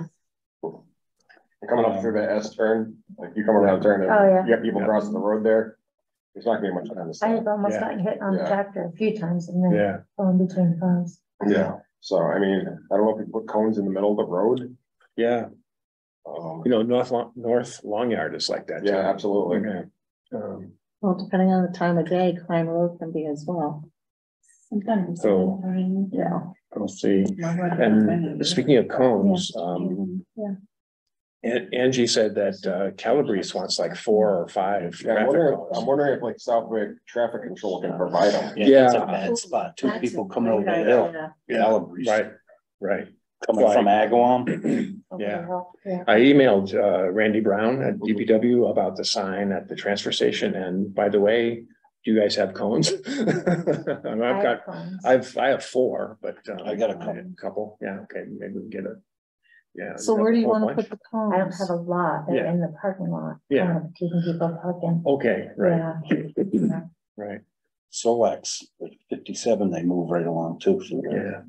Coming up through the S turn, like you come around turn and Oh, yeah. you have people crossing the road there. There's not gonna be much time to I stop. have almost Yeah. gotten hit on the Yeah. tractor a few times and then Yeah, going between cars. Yeah, so I mean, I don't know if you put cones in the middle of the road. yeah. Um, You know, North Long Yard is like that. too. yeah, absolutely. Okay. Well, depending on the time of day, Klein Road can be as well. Sometimes. So- Yeah. Let's see. And speaking of cones, Yeah. Angie said that Calabrese wants like 4 or 5 Yeah, traffic I'm cones. wondering if like Southwick Traffic Control can provide them. Yeah. It's a bad spot. Two That's people a coming over the great hill. idea. Calabrese. Right. Coming from Agawam. Yeah. Yeah. I emailed Randy Brown at DPW about the sign at the transfer station, and by the way, do you guys have cones? I have 4, but I got a couple. Yeah, okay, maybe we can get it. Yeah. So where do you want to put the I don't cones? have a lot. They're Yeah. in the parking lot. Yeah. Keeping people parking. Okay, right, Yeah. right, Solex, 57, they move right along too. So yeah.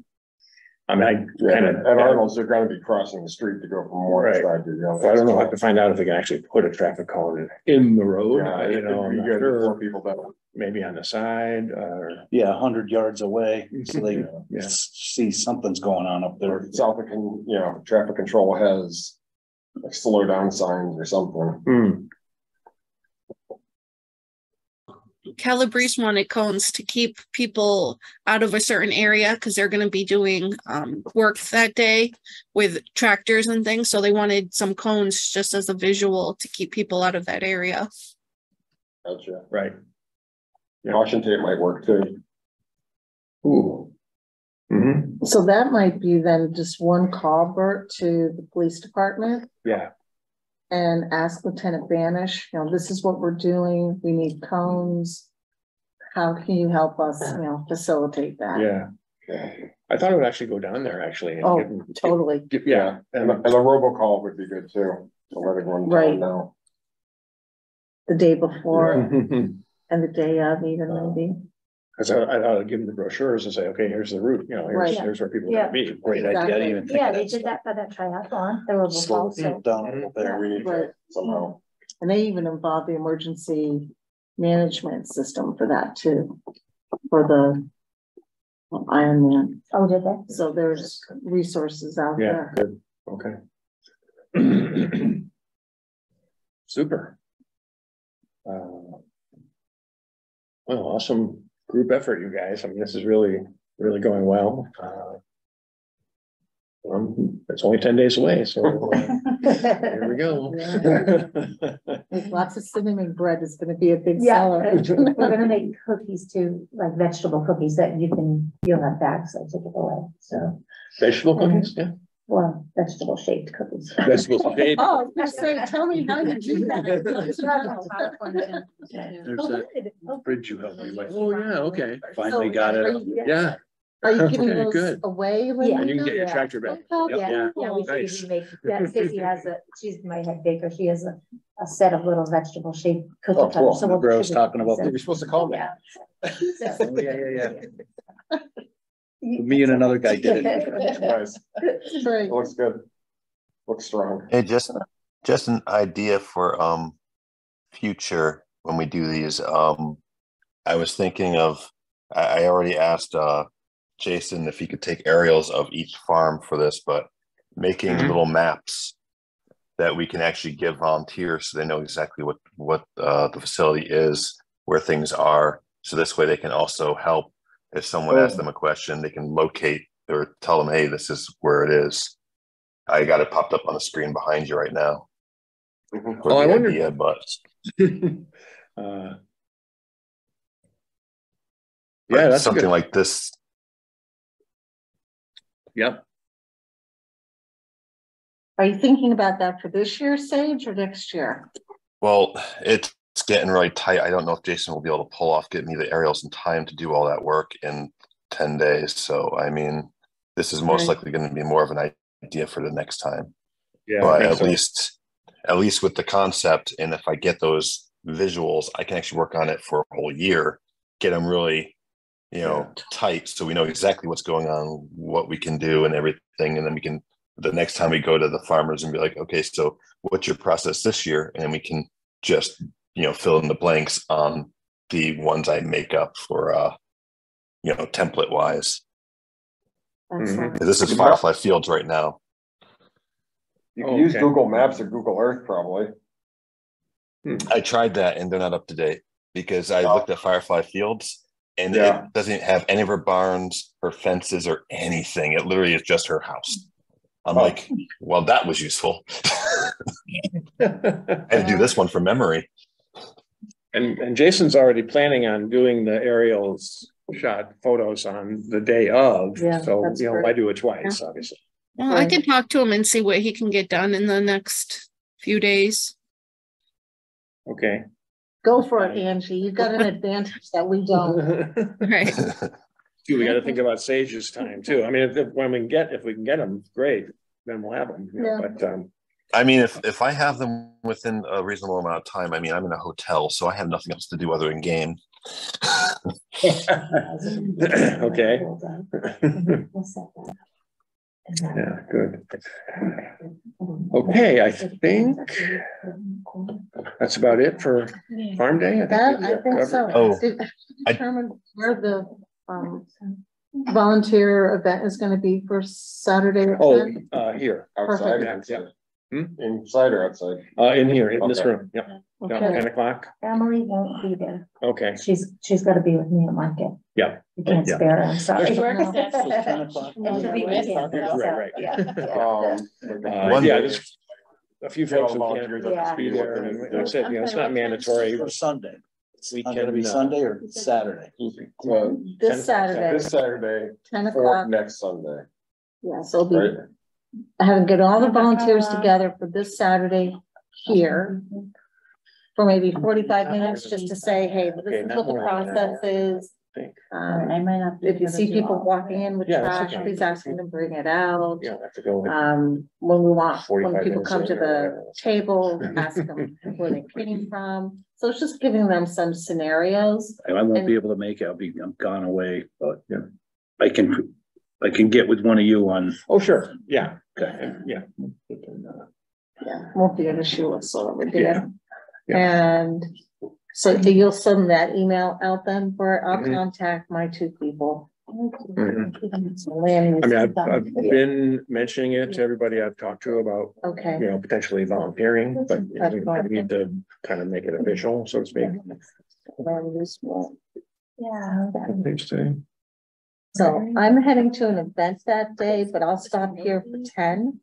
I mean, I Yeah, kind at of, Arnold's, they're gonna be crossing the street to go from one Right. side to the other. I don't know, I have to find out if they can actually put a traffic cone in the road, Yeah, you know, I'm you not get more sure. people that. Maybe on the side, or, Yeah, 100 yards away, so they yeah. see something's going on up there. Southwick can, traffic control has like slow down signs or something. Hmm, Calabrese wanted cones to keep people out of a certain area because they're going to be doing work that day with tractors and things. So they wanted some cones just as a visual to keep people out of that area. Gotcha. right. Yeah. Caution tape might work too. Ooh. Mm-hmm, So that might be then just one call, Bert, to the police department yeah, and ask Lieutenant Banish, this is what we're doing. We need cones. How can you help us, facilitate that? yeah. Yeah. I thought it would actually go down there, actually. And Oh, give them- totally. Yeah, And the robocall would be good too. To let everyone Right. know. The day before because and the day of even maybe. I thought I'd give them the brochures and say, okay, here's the route, Right. here's where people are Yeah. gonna be. Great idea. I didn't even think Yeah, of they that did that for that triathlon. They were Slow also. people down a little Yeah, bit. we need Right. to somehow. And they even involve the emergency management system for that too, for the Ironman. Oh, did they? So there's resources out Yeah, there. good, okay. Super. Well, awesome group effort, you guys. I mean, this is really going well. It's only 10 days away, so here we go. There's lots of cinnamon bread is gonna be a big Yeah, seller. we're gonna make cookies too, like vegetable cookies that you'll have bags that take it away, so, Vegetable cookies, yeah. well, vegetable shaped cookies. Vegetable shaped. Oh, I was gonna say, tell me how you do that. There's that bridge you have. my wife Oh, yeah, okay. Finally got it. up. Yeah, Are you giving Okay, those good. away? Yeah. and you can get your Yeah. tractor back. Oh, Yep. Yeah, we Nice. should make, Stacy has she's my head baker, she has a set of little vegetable shaped cookie Oh, cutters. cool. So we'll Remember I was distribute talking about these. You're supposed to call me. Yeah. Oh, yeah. Me and another guy did it. Nice. Great. It looks good. Looks strong. Hey, just an idea for future when we do these. I was thinking of I already asked Jason if he could take aerials of each farm for this, but making Mhm. little maps that we can actually give volunteers so they know exactly what the facility is, where things are. So this way they can also help if someone asks them a question, they can locate or tell them, hey, this is where it is. I got it popped up on the screen behind you right now. Mhm. For Oh, I the wondered- idea, but Yeah, that's something good. like this. Yep. Are you thinking about that for this year, Sage, or next year? Well, it's getting really tight. I don't know if Jason will be able to pull off, get me the aerials in time to do all that work in 10 days. So, I mean, this is most Right. likely going to be more of an idea for the next time. Yeah, I But think at least with the concept, and if I get those visuals, I can actually work on it for a whole year, get them really, tight, so we know exactly what's going on, what we can do and everything. And then we can, the next time we go to the farmers and be like, okay, so what's your process this year? And we can just, fill in the blanks on the ones I make up for, template wise. Excellent. This is Firefly Fields right now. You can use Google Maps or Google Earth probably. I tried that and they're not up to date, because I looked at Firefly Fields and Yeah. it doesn't have any of her barns, her fences, or anything. It literally is just her house. I'm like, well, that was useful. I had to do this one from memory. And Jason's already planning on doing the aerials shot photos on the day of. Yeah, So, that's why great. do it twice, obviously. Well, I can talk to him and see what he can get done in the next few days. Okay. Go for it, Angie. You got an advantage that we don't. Right. We got to think about Sage's time too. I mean, if we can get them, great, then we'll have them. Yeah. But I mean, if I have them within a reasonable amount of time, I mean, I'm in a hotel, so I have nothing else to do other than game. okay. We'll set that. Yeah, good. Okay, I think that's about it for Farm Day. I think so. Oh, Did you determine where the volunteer event is going to be for Saturday? Here. Outside. Yeah. Inside or outside? In here, in this Okay. room. Yep. Okay. 10 o'clock. Emily won't be there. Okay. She's got to be with me at market. Yeah. You can't Yeah. spare her, I'm sorry. She works No. at 10 o'clock. She'll be with you, so, Right. yeah. Yeah, there's a few folks who can't Yeah. be there. And like I said, it's not mandatory. For Sunday. We It's gonna be can, Sunday or Saturday? This Saturday, This Saturday 10 or o'clock. next Sunday, Yeah, so it'll right? be, I have to get all the volunteers together for this Saturday here for maybe 45 minutes just to say, hey, this is what the process is. I might not. be If you able to see do people all. walking in with Yeah, that's trash, okay. please ask them to bring it out. Yeah, I have to go. When when 45 people minutes come to in or the whatever. table, ask them where they came from. So it's just giving them some scenarios. I won't be able to make it. I'm gone away, but I can get with one of you on. Oh, sure. Yeah. Okay. Yeah. Yeah, won't be an issue, so we're good. Yeah. Yeah. And so you'll send that email out then for, I'll Mhm. contact my two people. Mhm. So Lanny I mean, is- I've been mentioning it to everybody I've talked to about, Okay. potentially volunteering, but That's we fine. need to kind of make it official, so to speak. Yeah. Tuesday. So I'm heading to an event that day, but I'll stop here for 10.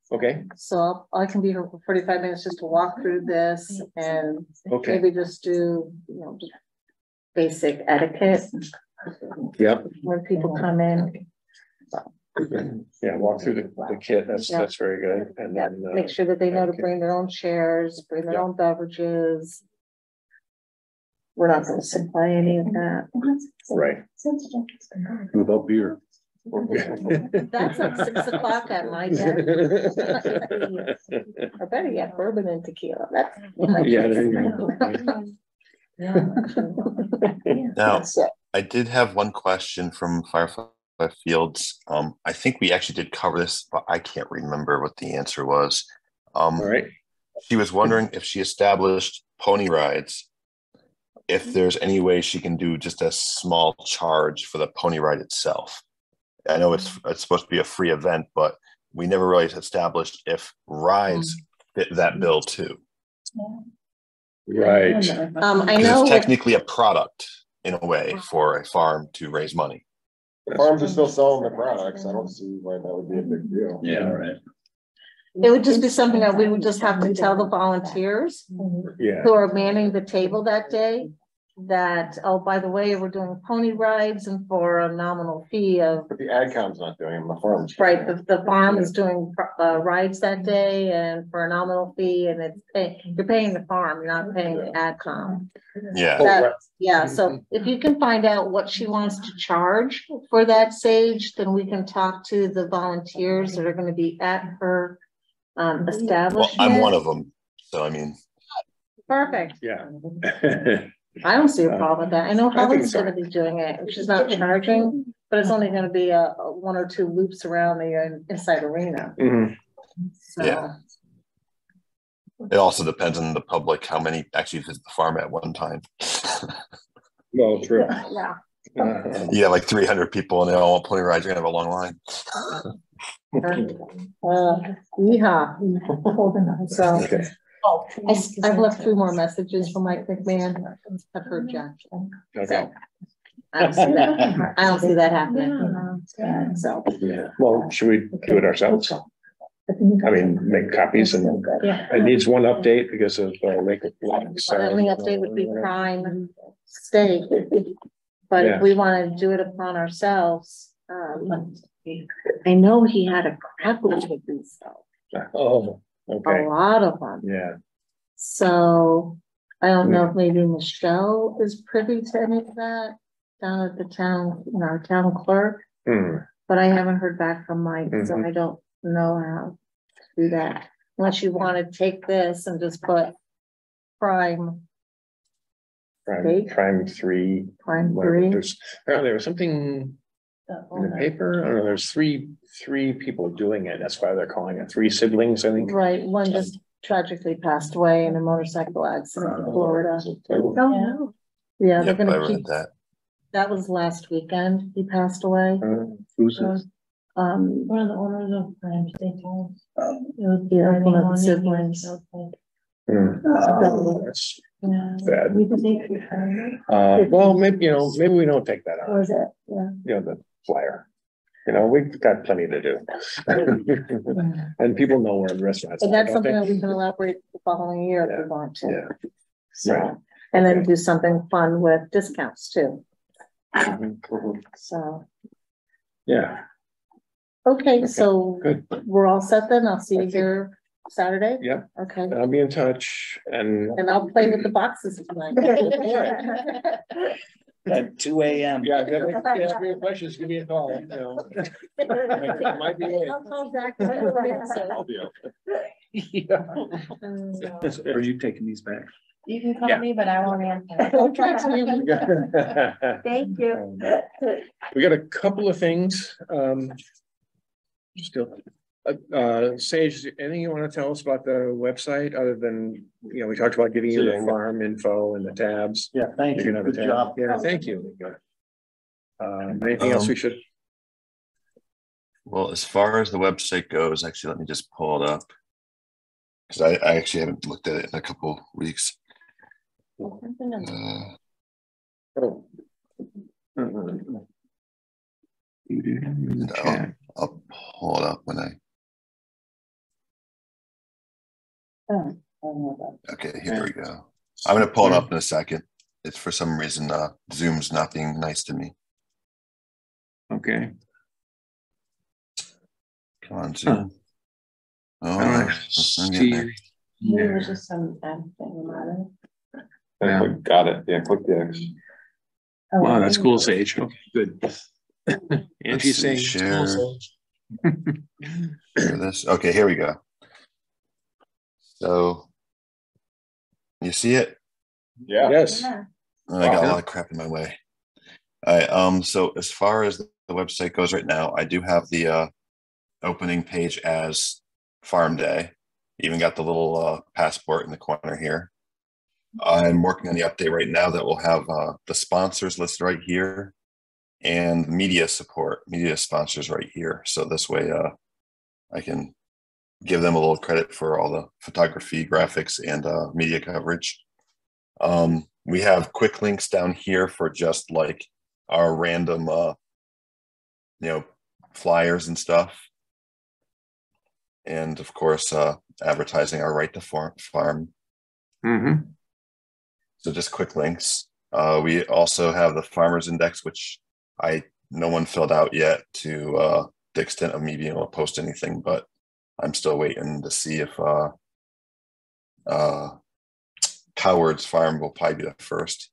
Okay, So I can be here for 45 minutes just to walk through this and okay, maybe just do, just basic etiquette yep. when people come in. Yeah, walk through the kit, that's Yeah. very good, and Yeah, then. make sure that they know to okay. bring their own chairs, bring their Yeah. own beverages. We're not gonna supply any of that. Right. What about beer? That's at 6 o'clock at my desk. Or better yet, bourbon and tequila. That's. Yeah, there you Now, I did have one question from Firefly Fields. I think we actually did cover this, but I can't remember what the answer was. All right, She was wondering if she established pony rides, if there's any way she can do just a small charge for the pony ride itself. I know it's supposed to be a free event, but we never really established if rides fit that bill too. right. I Because know, it's technically a product in a way for a farm to raise money. The farms are still selling their products. I don't see why that would be a big deal. Yeah, right. it would just be something that we would just have to tell the volunteers Yeah, who are manning the table that day that, oh, by the way, we're doing pony rides and for a nominal fee of, But the AdCom's not doing them, the farms. right, the farm is doing rides that day and for a nominal fee and you're paying the farm, you're not paying the AdCom. Yeah. That, yeah, so if you can find out what she wants to charge for that Sage, then we can talk to the volunteers that are gonna be at her Well, establishment. I'm one of them, so I mean, Perfect. Yeah. I don't see a problem with that. I know I think Holly's it's gonna be doing it, and she's not charging, but it's only gonna be a 1 or 2 loops around the inside arena. Mhm. So, Yeah. It also depends on the public, how many actually visit the farm at one time. Well, true. yeah. Yeah, like 300 people and they all want pony rides, you're gonna have a long line. Yeehaw. So, Okay. I've left 3 more messages from Mike McMahon. I've heard Jack. Okay. So, I don't see that. I don't see that happening. So, Yeah. Well, should we do it ourselves? I mean, make copies and Yeah. it needs one update because of Lake. the only update would be Prime State. But Yeah. if we want to do it upon ourselves, I know he had a crap load with these, Oh, a okay. lot of them. Yeah. So I don't know if maybe Michelle is privy to any of that down at the town, our town clerk, Hmm. but I haven't heard back from Mike, so Mhm. I don't know how to do that. Unless you want to take this and just put Prime Prime, State? Prime 3. Prime whatever. 3. There was something in the paper. I don't know. There's three people doing it. That's why they're calling it 3 siblings, I think. Right, one just tragically passed away in a motorcycle accident in Florida. Oh, Yeah, they're Yep, I gonna read keep, that. that was last weekend, he passed away. Who's this? one of the owners of Prime State Homes. It was Yeah, Friday one of the morning, siblings. it was like, That's yeah. bad. We could take it, um, Well, maybe we don't take that out, Was it? Yeah. the flyer. We've got plenty to do. And people know where the restaurants But are, that's don't something they? that we can elaborate the following year if we want to. Yeah. So, Right. and then Okay. do something fun with discounts too. Mhm. So, Yeah, okay, Okay, so good. we're all set then. I'll see I you think- here Saturday. Yep. Okay, I'll be in touch and and I'll play with the boxes tonight. At 2 AM. yeah, if you ask me questions, give me a call, Might be late. I'll call Zach. I'll be up. Are you taking these back? You can call Yeah. me, but I won't answer. Thank you. We got a couple of things, still. Sage, anything you want to tell us about the website other than, we talked about giving you the farm info and the tabs. Yeah, thank You're you. gonna have a Good tab. job. Yeah, thank you. Anything else we should? Well, as far as the website goes, actually, let me just pull it up. Because I actually haven't looked at it in a couple weeks. Oh. No, I'll pull it up when I. Okay, here we go. I'm gonna pull it up in a second. It's for some reason, Zoom's not being nice to me. Okay. Come on, Zoom. Oh, I I'm getting there. Maybe it was just some ad thing about it. Yeah. Got it. Yeah, click the X. Oh, Wow, that's maybe. cool, Sage. Okay, good. Angie's see, saying. share. it's cool, Sage. Share this. Okay, here we go. So you see it? Yeah. Yes. Yeah. Oh, I got a Wow. lot of crap in my way. All right. So as far as the website goes right now, I do have the opening page as Farm Day. Even got the little passport in the corner here. I'm working on the update right now that will have the sponsors listed right here and media support, media sponsors right here. So this way I can give them a little credit for all the photography, graphics, and media coverage. We have quick links down here for just like our random, flyers and stuff. And of course, advertising our right to farm. Mm-hmm. So just quick links. We also have the Farmers Index, which no one filled out yet to the extent of me being able to post anything, but I'm still waiting to see if Coward's Farm will probably be the first.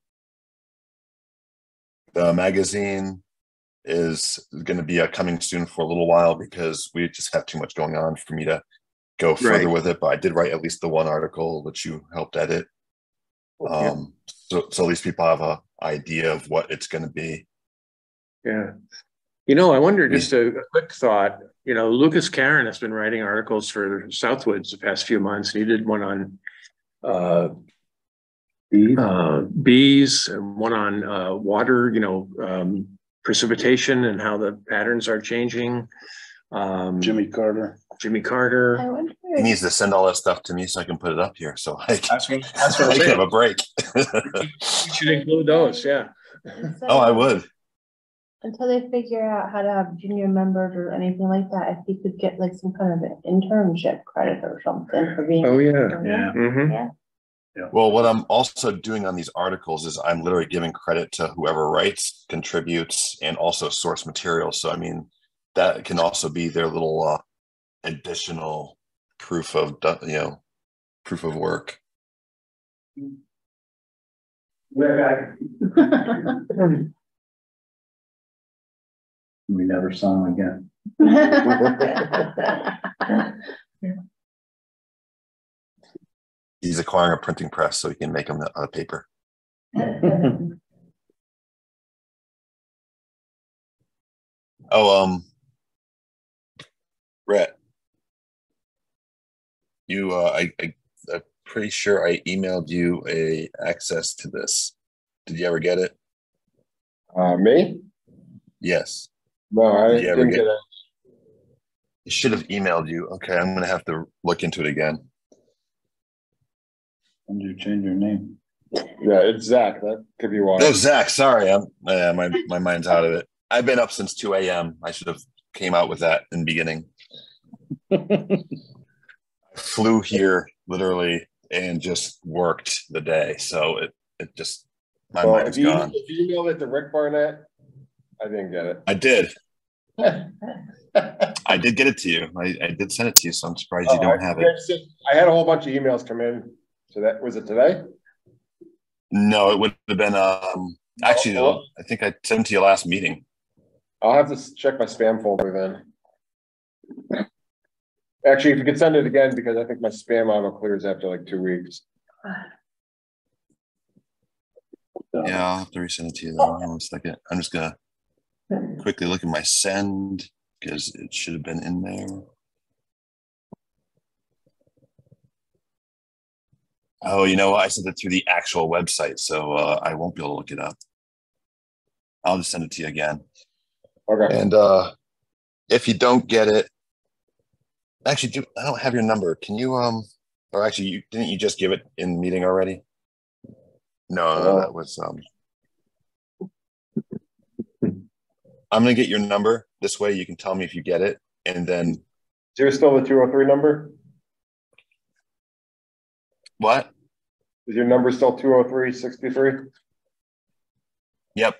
The magazine is going to be coming soon for a little while because we just have too much going on for me to go further Right. with it, but I did write at least the one article that you helped edit. Yeah. So at least people have a idea of what it's going to be. Yeah. You know, I wonder, just a quick thought, you know, Lucas Karen has been writing articles for Southwoods the past few months. He did one on bees, and one on water, you know, precipitation and how the patterns are changing. Jimmy Carter. Jimmy Carter. I wonder He needs to send all that stuff to me so I can put it up here. So I can, That's what I'm I can saying. have a break. You should include those, yeah. Oh, I would. Until they figure out how to have junior members or anything like that, if you could get like some kind of an internship credit or something for being. Oh, yeah. Yeah. Mhm. Well, what I'm also doing on these articles is I'm literally giving credit to whoever writes, contributes, and also source material. So, I mean, that can also be their little additional proof of, you know, proof of work. We never saw him again. He's acquiring a printing press so he can make them out of paper. Oh, Brett, you, I'm pretty sure I emailed you a access to this. Did you ever get it? Me? Yes. No, I Did you ever didn't get get it. It should have emailed you. Okay, I'm gonna have to look into it again. When did you change your name? Yeah, it's Zach. That could be why. Oh, Zach, sorry, my mind's out of it. I've been up since 2 a.m. I should have came out with that in the beginning. I flew here literally and just worked the day, so it just my Well, mind's if you, gone. if you emailed it to Rick Barnett, I didn't get it. I did. I did get it to you. I did send it to you, so I'm surprised you don't have it. I had a whole bunch of emails come in. So that was it today? No, it would have been actually I think I sent it to you last meeting. I'll have to check my spam folder then. Actually, if you could send it again, because I think my spam auto clears after like 2 weeks. Yeah, I'll have to resend it to you though. Hold on a second. I'm just gonna quickly look at my send because it should have been in there. Oh, you know what? I sent it through the actual website, so I won't be able to look it up. I'll just send it to you again. Okay. And if you don't get it, actually, I don't have your number. Can you or actually, didn't you just give it in the meeting already? No, that was I'm gonna get your number. This way, you can tell me if you get it, and then. Is there still the 203 number? What? Is your number still 203-63? Yep.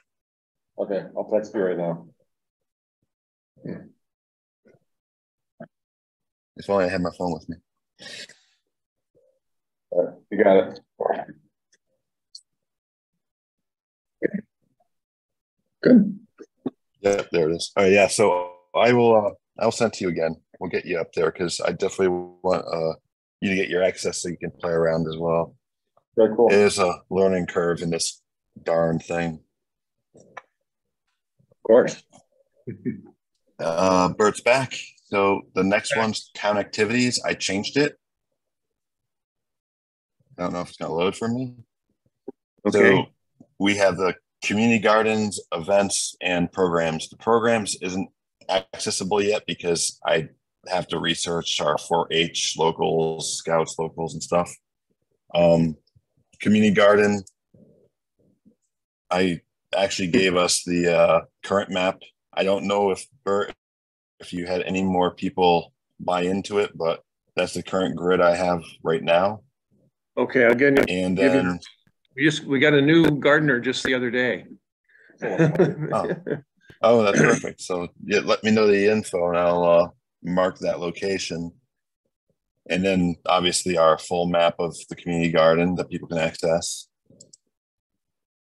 Okay, I'll text you right now. If only I had my phone with me. All right, you got it. Good. Yep, there it is. Oh yeah, so I'll send it to you again. We'll get you up there because I definitely want you to get your access so you can play around as well. Very cool. It is a learning curve in this darn thing. Of course. Bert's back. So the next one's town activities. I changed it. I don't know if it's gonna load for me. Okay. So we have the community gardens, events, and programs. The programs isn't accessible yet because I have to research our 4-H locals, scouts, locals, and stuff. Community garden, I actually gave us the current map. I don't know if Bert, if you had any more people buy into it, but that's the current grid I have right now. Okay, I'll get you. And then We got a new gardener just the other day. Oh, that's perfect. So yeah, let me know the info and I'll mark that location. And then obviously our full map of the community garden that people can access.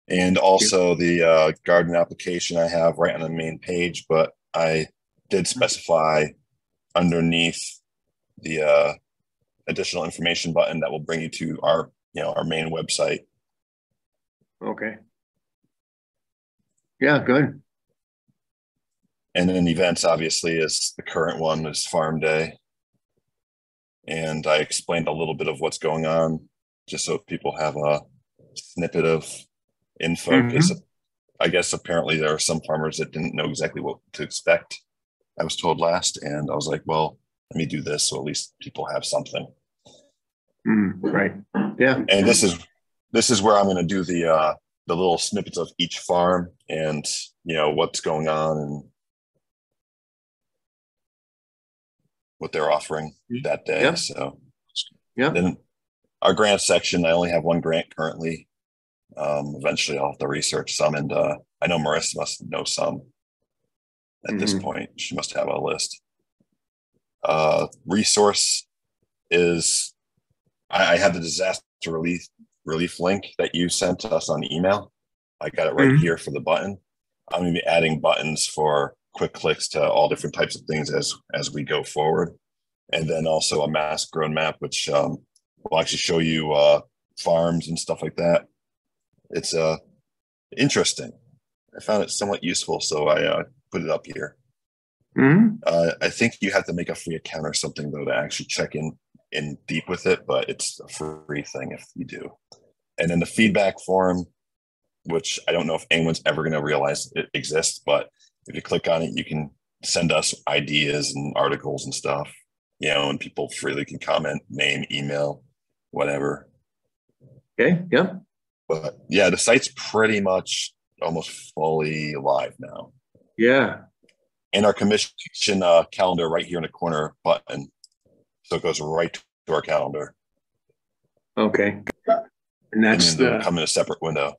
And also the garden application I have right on the main page, but I did specify underneath the additional information button that will bring you to our, our main website. Okay. Yeah, good. And then events, obviously, is the current one is Farm Day. And I explained a little bit of what's going on, just so people have a snippet of info. Because I guess apparently there are some farmers that didn't know exactly what to expect. I was told last, and I was like, well, let me do this so at least people have something. Right. Yeah. And this is where I'm going to do the little snippets of each farm and what's going on and what they're offering that day. Yep. So yeah. Then our grant section, I only have one grant currently. Eventually I'll have to research some, and I know Marissa must know some at this point. She must have a list. Resource is I have the disaster relief link that you sent to us on email. I got it right here for the button. I'm going to be adding buttons for quick clicks to all different types of things as we go forward. And then also a mass grown map, which will actually show you farms and stuff like that. It's interesting. I found it somewhat useful, so I put it up here. I think you have to make a free account or something, though, to actually check in deep with it, but it's a free thing if you do. And then the feedback form, which I don't know if anyone's ever going to realize it exists, but if you click on it, you can send us ideas and articles and stuff, and people freely can comment, name, email, whatever. Okay. Yeah. But yeah, the site's pretty much almost fully live now. Yeah. And our commission calendar right here in the corner button. So it goes right to our calendar. Okay. And that's and come in a separate window.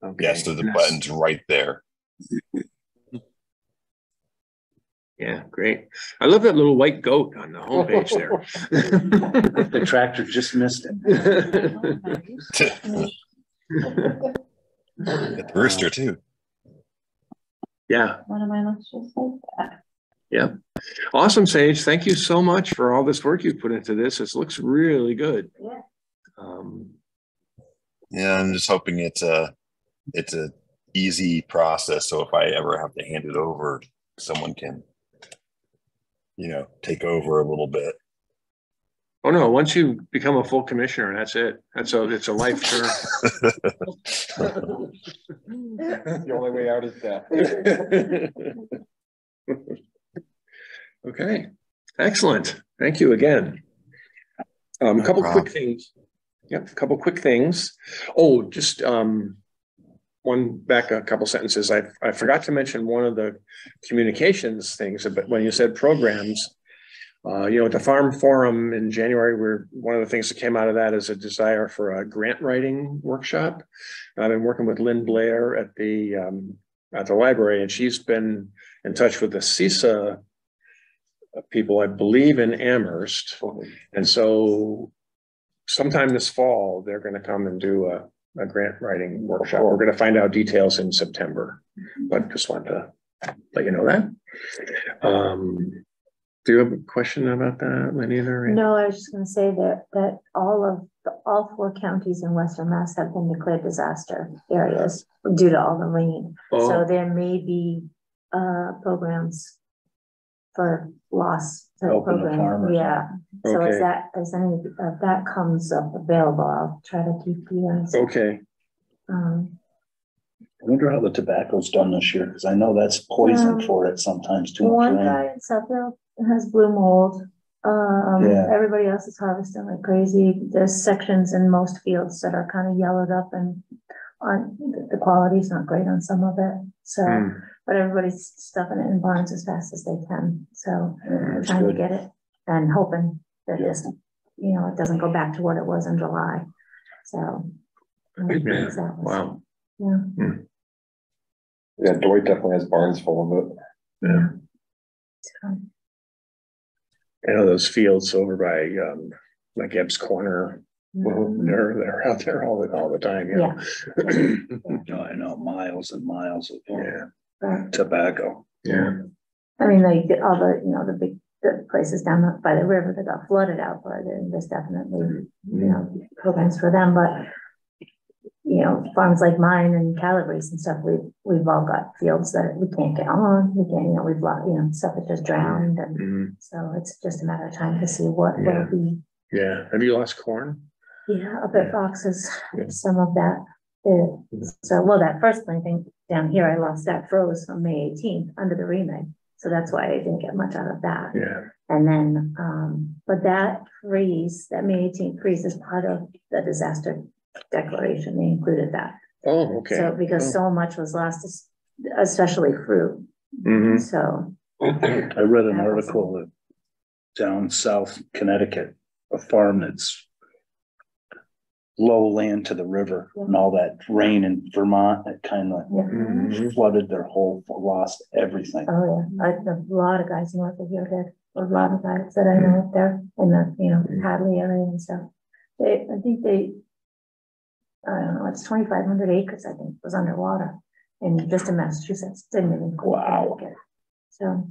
Okay. Yeah, so the button's right there. Yeah, great. I love that little white goat on the homepage there. The tractor just missed it. The rooster too. Yeah. One of my looks just like that. Yeah. Awesome, Sage. Thank you so much for all this work you've put into this. This looks really good. Yeah. Yeah, I'm just hoping it's a easy process. So if I ever have to hand it over, someone can, take over a little bit. Oh no, once you become a full commissioner, that's it. It's a life term. The only way out is death. Okay, excellent. Thank you again. A couple quick things. Yep, a couple quick things. Oh, just back a couple sentences. I forgot to mention one of the communications things, but when you said programs, at the Farm Forum in January, one of the things that came out of that is a desire for a grant writing workshop. And I've been working with Lynn Blair at the library, and she's been in touch with the CISA people, I believe, in Amherst. And so sometime this fall, they're going to come and do a grant writing workshop. We're going to find out details in September, but just wanted to let you know that. Do you have a question about that, Lenny? No, I was just going to say that all 4 counties in Western Mass have been declared disaster areas due to all the rain. So there may be programs for loss program. Yeah. So Okay. as any of that comes up available, I'll try to keep you guys. Okay. I wonder how the tobacco's done this year, because I know that's poison for it sometimes too much One rain. guy in Southfield has blue mold. Everybody else is harvesting like crazy. There's sections in most fields that are kind of yellowed up, and the quality's not great on some of it. So, but everybody's stuffing it in barns as fast as they can. So we're trying to get it and hoping that this, it doesn't go back to what it was in July. So, Wow. Yeah. Yeah, Dwight definitely has barns full of it. Yeah. So, I know those fields over by like Ebbs Corner. They're out there all the time. I know, miles and miles of Right. tobacco. Yeah. I mean, they get all the, the big the places down by the river that got flooded out, but there's definitely, you know, programs for them, but you know, farms like mine and Calabrese and stuff, we've all got fields that we can't get on, we can't, you know, we've lost, you know, stuff that just drowned, and so it's just a matter of time to see what will be. Yeah, have you lost corn? Yeah, up at Fox's, some of that. So, well, that first planting down here, I lost that froze on May 18th under the remake. So that's why I didn't get much out of that. Yeah. And then, but that freeze, that May 18th freeze is part of the disaster declaration. They included that. Oh, okay. So because so much was lost, especially fruit. So. I read an article that down South Connecticut, a farm that's low land to the river and all that rain in Vermont, that kind of flooded their whole, lost everything. Oh yeah, a lot of guys north of here did. A lot of guys that I know up there in the, you know, Hadley area and stuff. I think I don't know, it's 2,500 acres, I think, was underwater. And just in Massachusetts, didn't even Connecticut. So,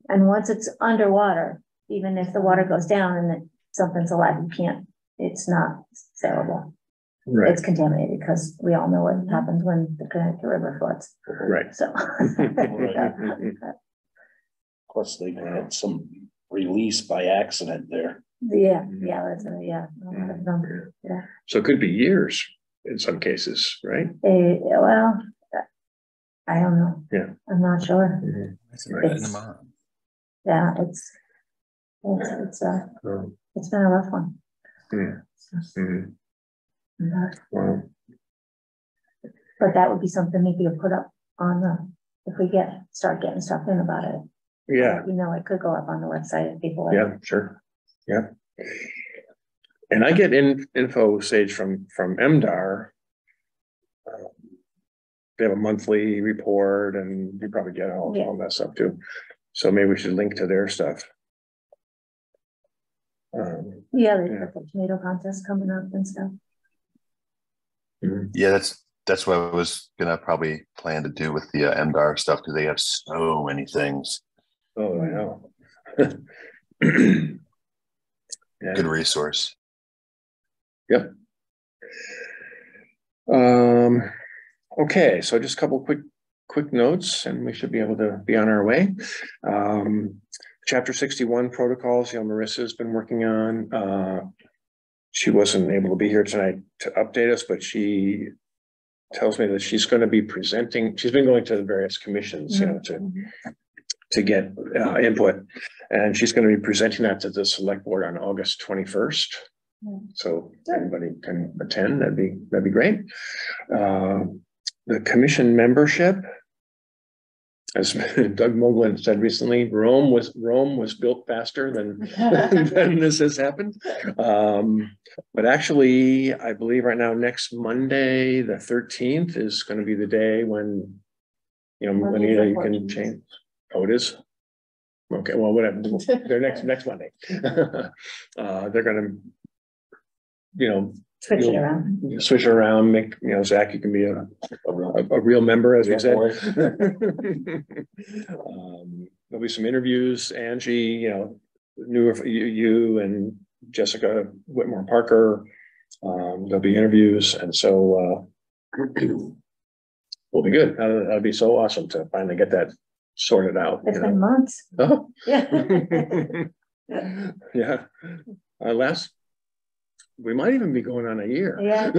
and once it's underwater, even if the water goes down and something's alive, you can't, it's not saleable. Right. It's contaminated because we all know what happens when the Connecticut River floods. Right. So, Plus they had some release by accident there. Yeah, that's yeah. So it could be years in some cases, right? Well, I don't know. Yeah, I'm not sure. Yeah, it's been a rough one. Wow. But that would be something maybe to put up on if we start getting stuff in about it. Yeah. You know, it could go up on the website if people like. Yeah, sure. Yeah. And I get info, Sage, from MDAR. They have a monthly report, and you probably get all that stuff too. So maybe we should link to their stuff. Yeah, they've got the tomato contest coming up and stuff. Yeah, that's what I was gonna probably plan to do with the MDAR stuff, because they have so many things. Oh, I know. Yeah. Good resource. Yep. Okay, so just a couple quick notes, and we should be able to be on our way. Chapter 61 protocols, Marissa's been working on. She wasn't able to be here tonight to update us, but she tells me that she's going to be presenting. She's been going to the various commissions, to get input, and she's going to be presenting that to the select board on August 21st. So if anybody can attend, that'd be great. The commission membership, as Doug Moglen said recently, Rome was built faster than this has happened. But actually, I believe right now, next Monday, the 13th, is going to be the day when, Juanita, you can change. Oh, it is? Okay, well, whatever. They're next Monday. They're going to, switch it around, make, Zach, you can be a real member, as we said. There'll be some interviews. Angie, knew you and Jessica Whitmore Parker. There'll be interviews, and so we'll be good. That'd be so awesome to finally get that sorted out. It's been months. Oh. Yeah. Yeah. We might even be going on a year. Yeah.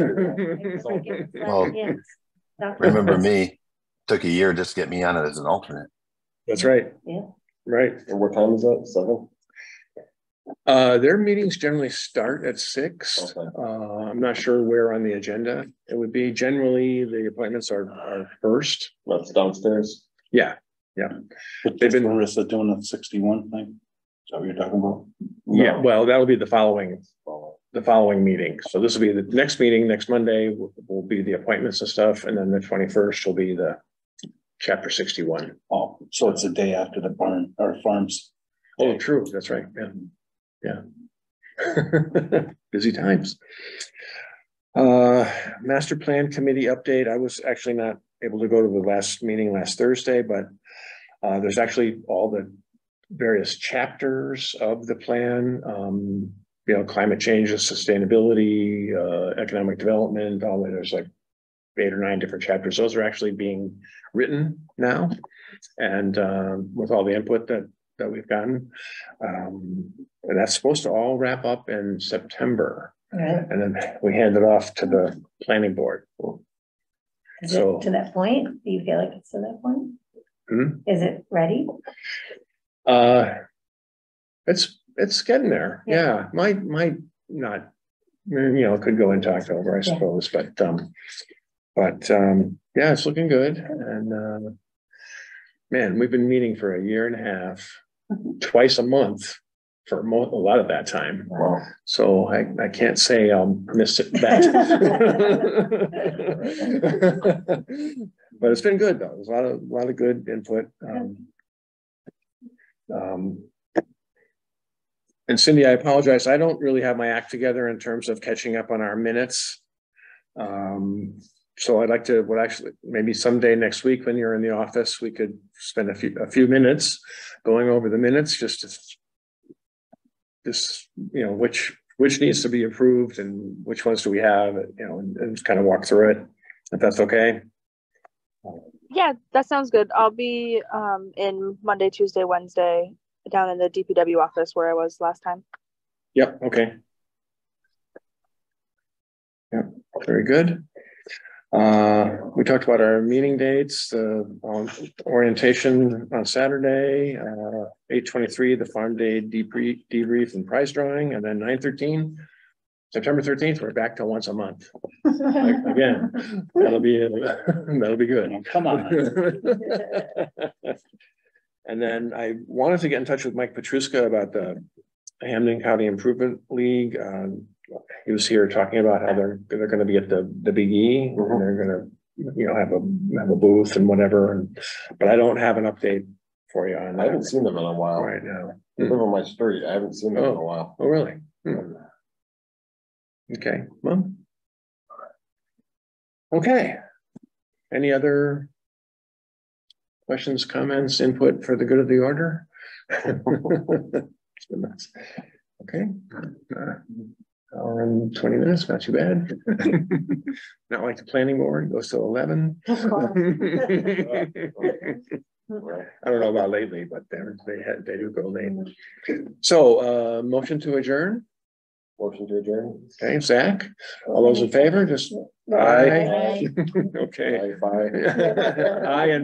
Well, remember me, took a year just to get me on it as an alternate. That's right. Yeah. Right. And what time is that? 7? Their meetings generally start at 6. Okay. I'm not sure where on the agenda it would be. Generally, the appointments are first. That's downstairs. Yeah. They've been Marissa doing the 61 thing. Is that what you're talking about? Yeah. Well, that'll be the following meeting. So this will be the next meeting next Monday will be the appointments and stuff. And then the 21st will be the chapter 61. Oh, so it's the day after the barn or farms. Oh, true. That's right. Yeah. Busy times. Master plan committee update. I was actually not able to go to the last meeting last Thursday, but there's actually all the various chapters of the plan. You know, climate change, sustainability, economic development, all that. There's like 8 or 9 different chapters. Those are actually being written now. And with all the input that we've gotten. And that's supposed to all wrap up in September. Right. And then we hand it off to the planning board. Is So- it to that point? Do you feel like it's to that point? Hmm? Is it ready? It's getting there. Yeah, might not, you know, could go into October, I suppose, but yeah, it's looking good. And man, we've been meeting for a year and a half, twice a month for a lot of that time. Wow. So I can't say I'll miss it that. But it's been good though. There's a lot of good input. And Cindy, I apologize. I don't really have my act together in terms of catching up on our minutes. So I'd like to, maybe someday next week when you're in the office, we could spend a few minutes going over the minutes, just to, you know, which needs to be approved and which ones do we have, you know, and just kind of walk through it, if that's okay. Yeah, that sounds good. I'll be in Monday, Tuesday, Wednesday down in the DPW office where I was last time. Yep. Okay. Yep. Very good. We talked about our meeting dates, orientation on Saturday, 8/23, the farm day debrief and prize drawing, and then 9/13, September 13th, we're back to once a month. Again, that'll be good. Oh, come on. And then I wanted to get in touch with Mike Petruska about the Hamden County Improvement League. He was here talking about how they're going to be at the Big E, and they're going to, you know, have a booth and whatever. But I don't have an update for you on that. I haven't seen them in a while. Right now. They live on my street. I haven't seen them in a while. Oh, really? Okay. Well. Okay. Any other questions, comments, input for the good of the order? Okay. Hour and 20 minutes, not too bad. Not like the planning board goes to 11. I don't know about lately, but they do go late. So motion to adjourn. Motion to adjourn. Okay, Zach, all those in favor, just aye. Okay. Bye. Aye and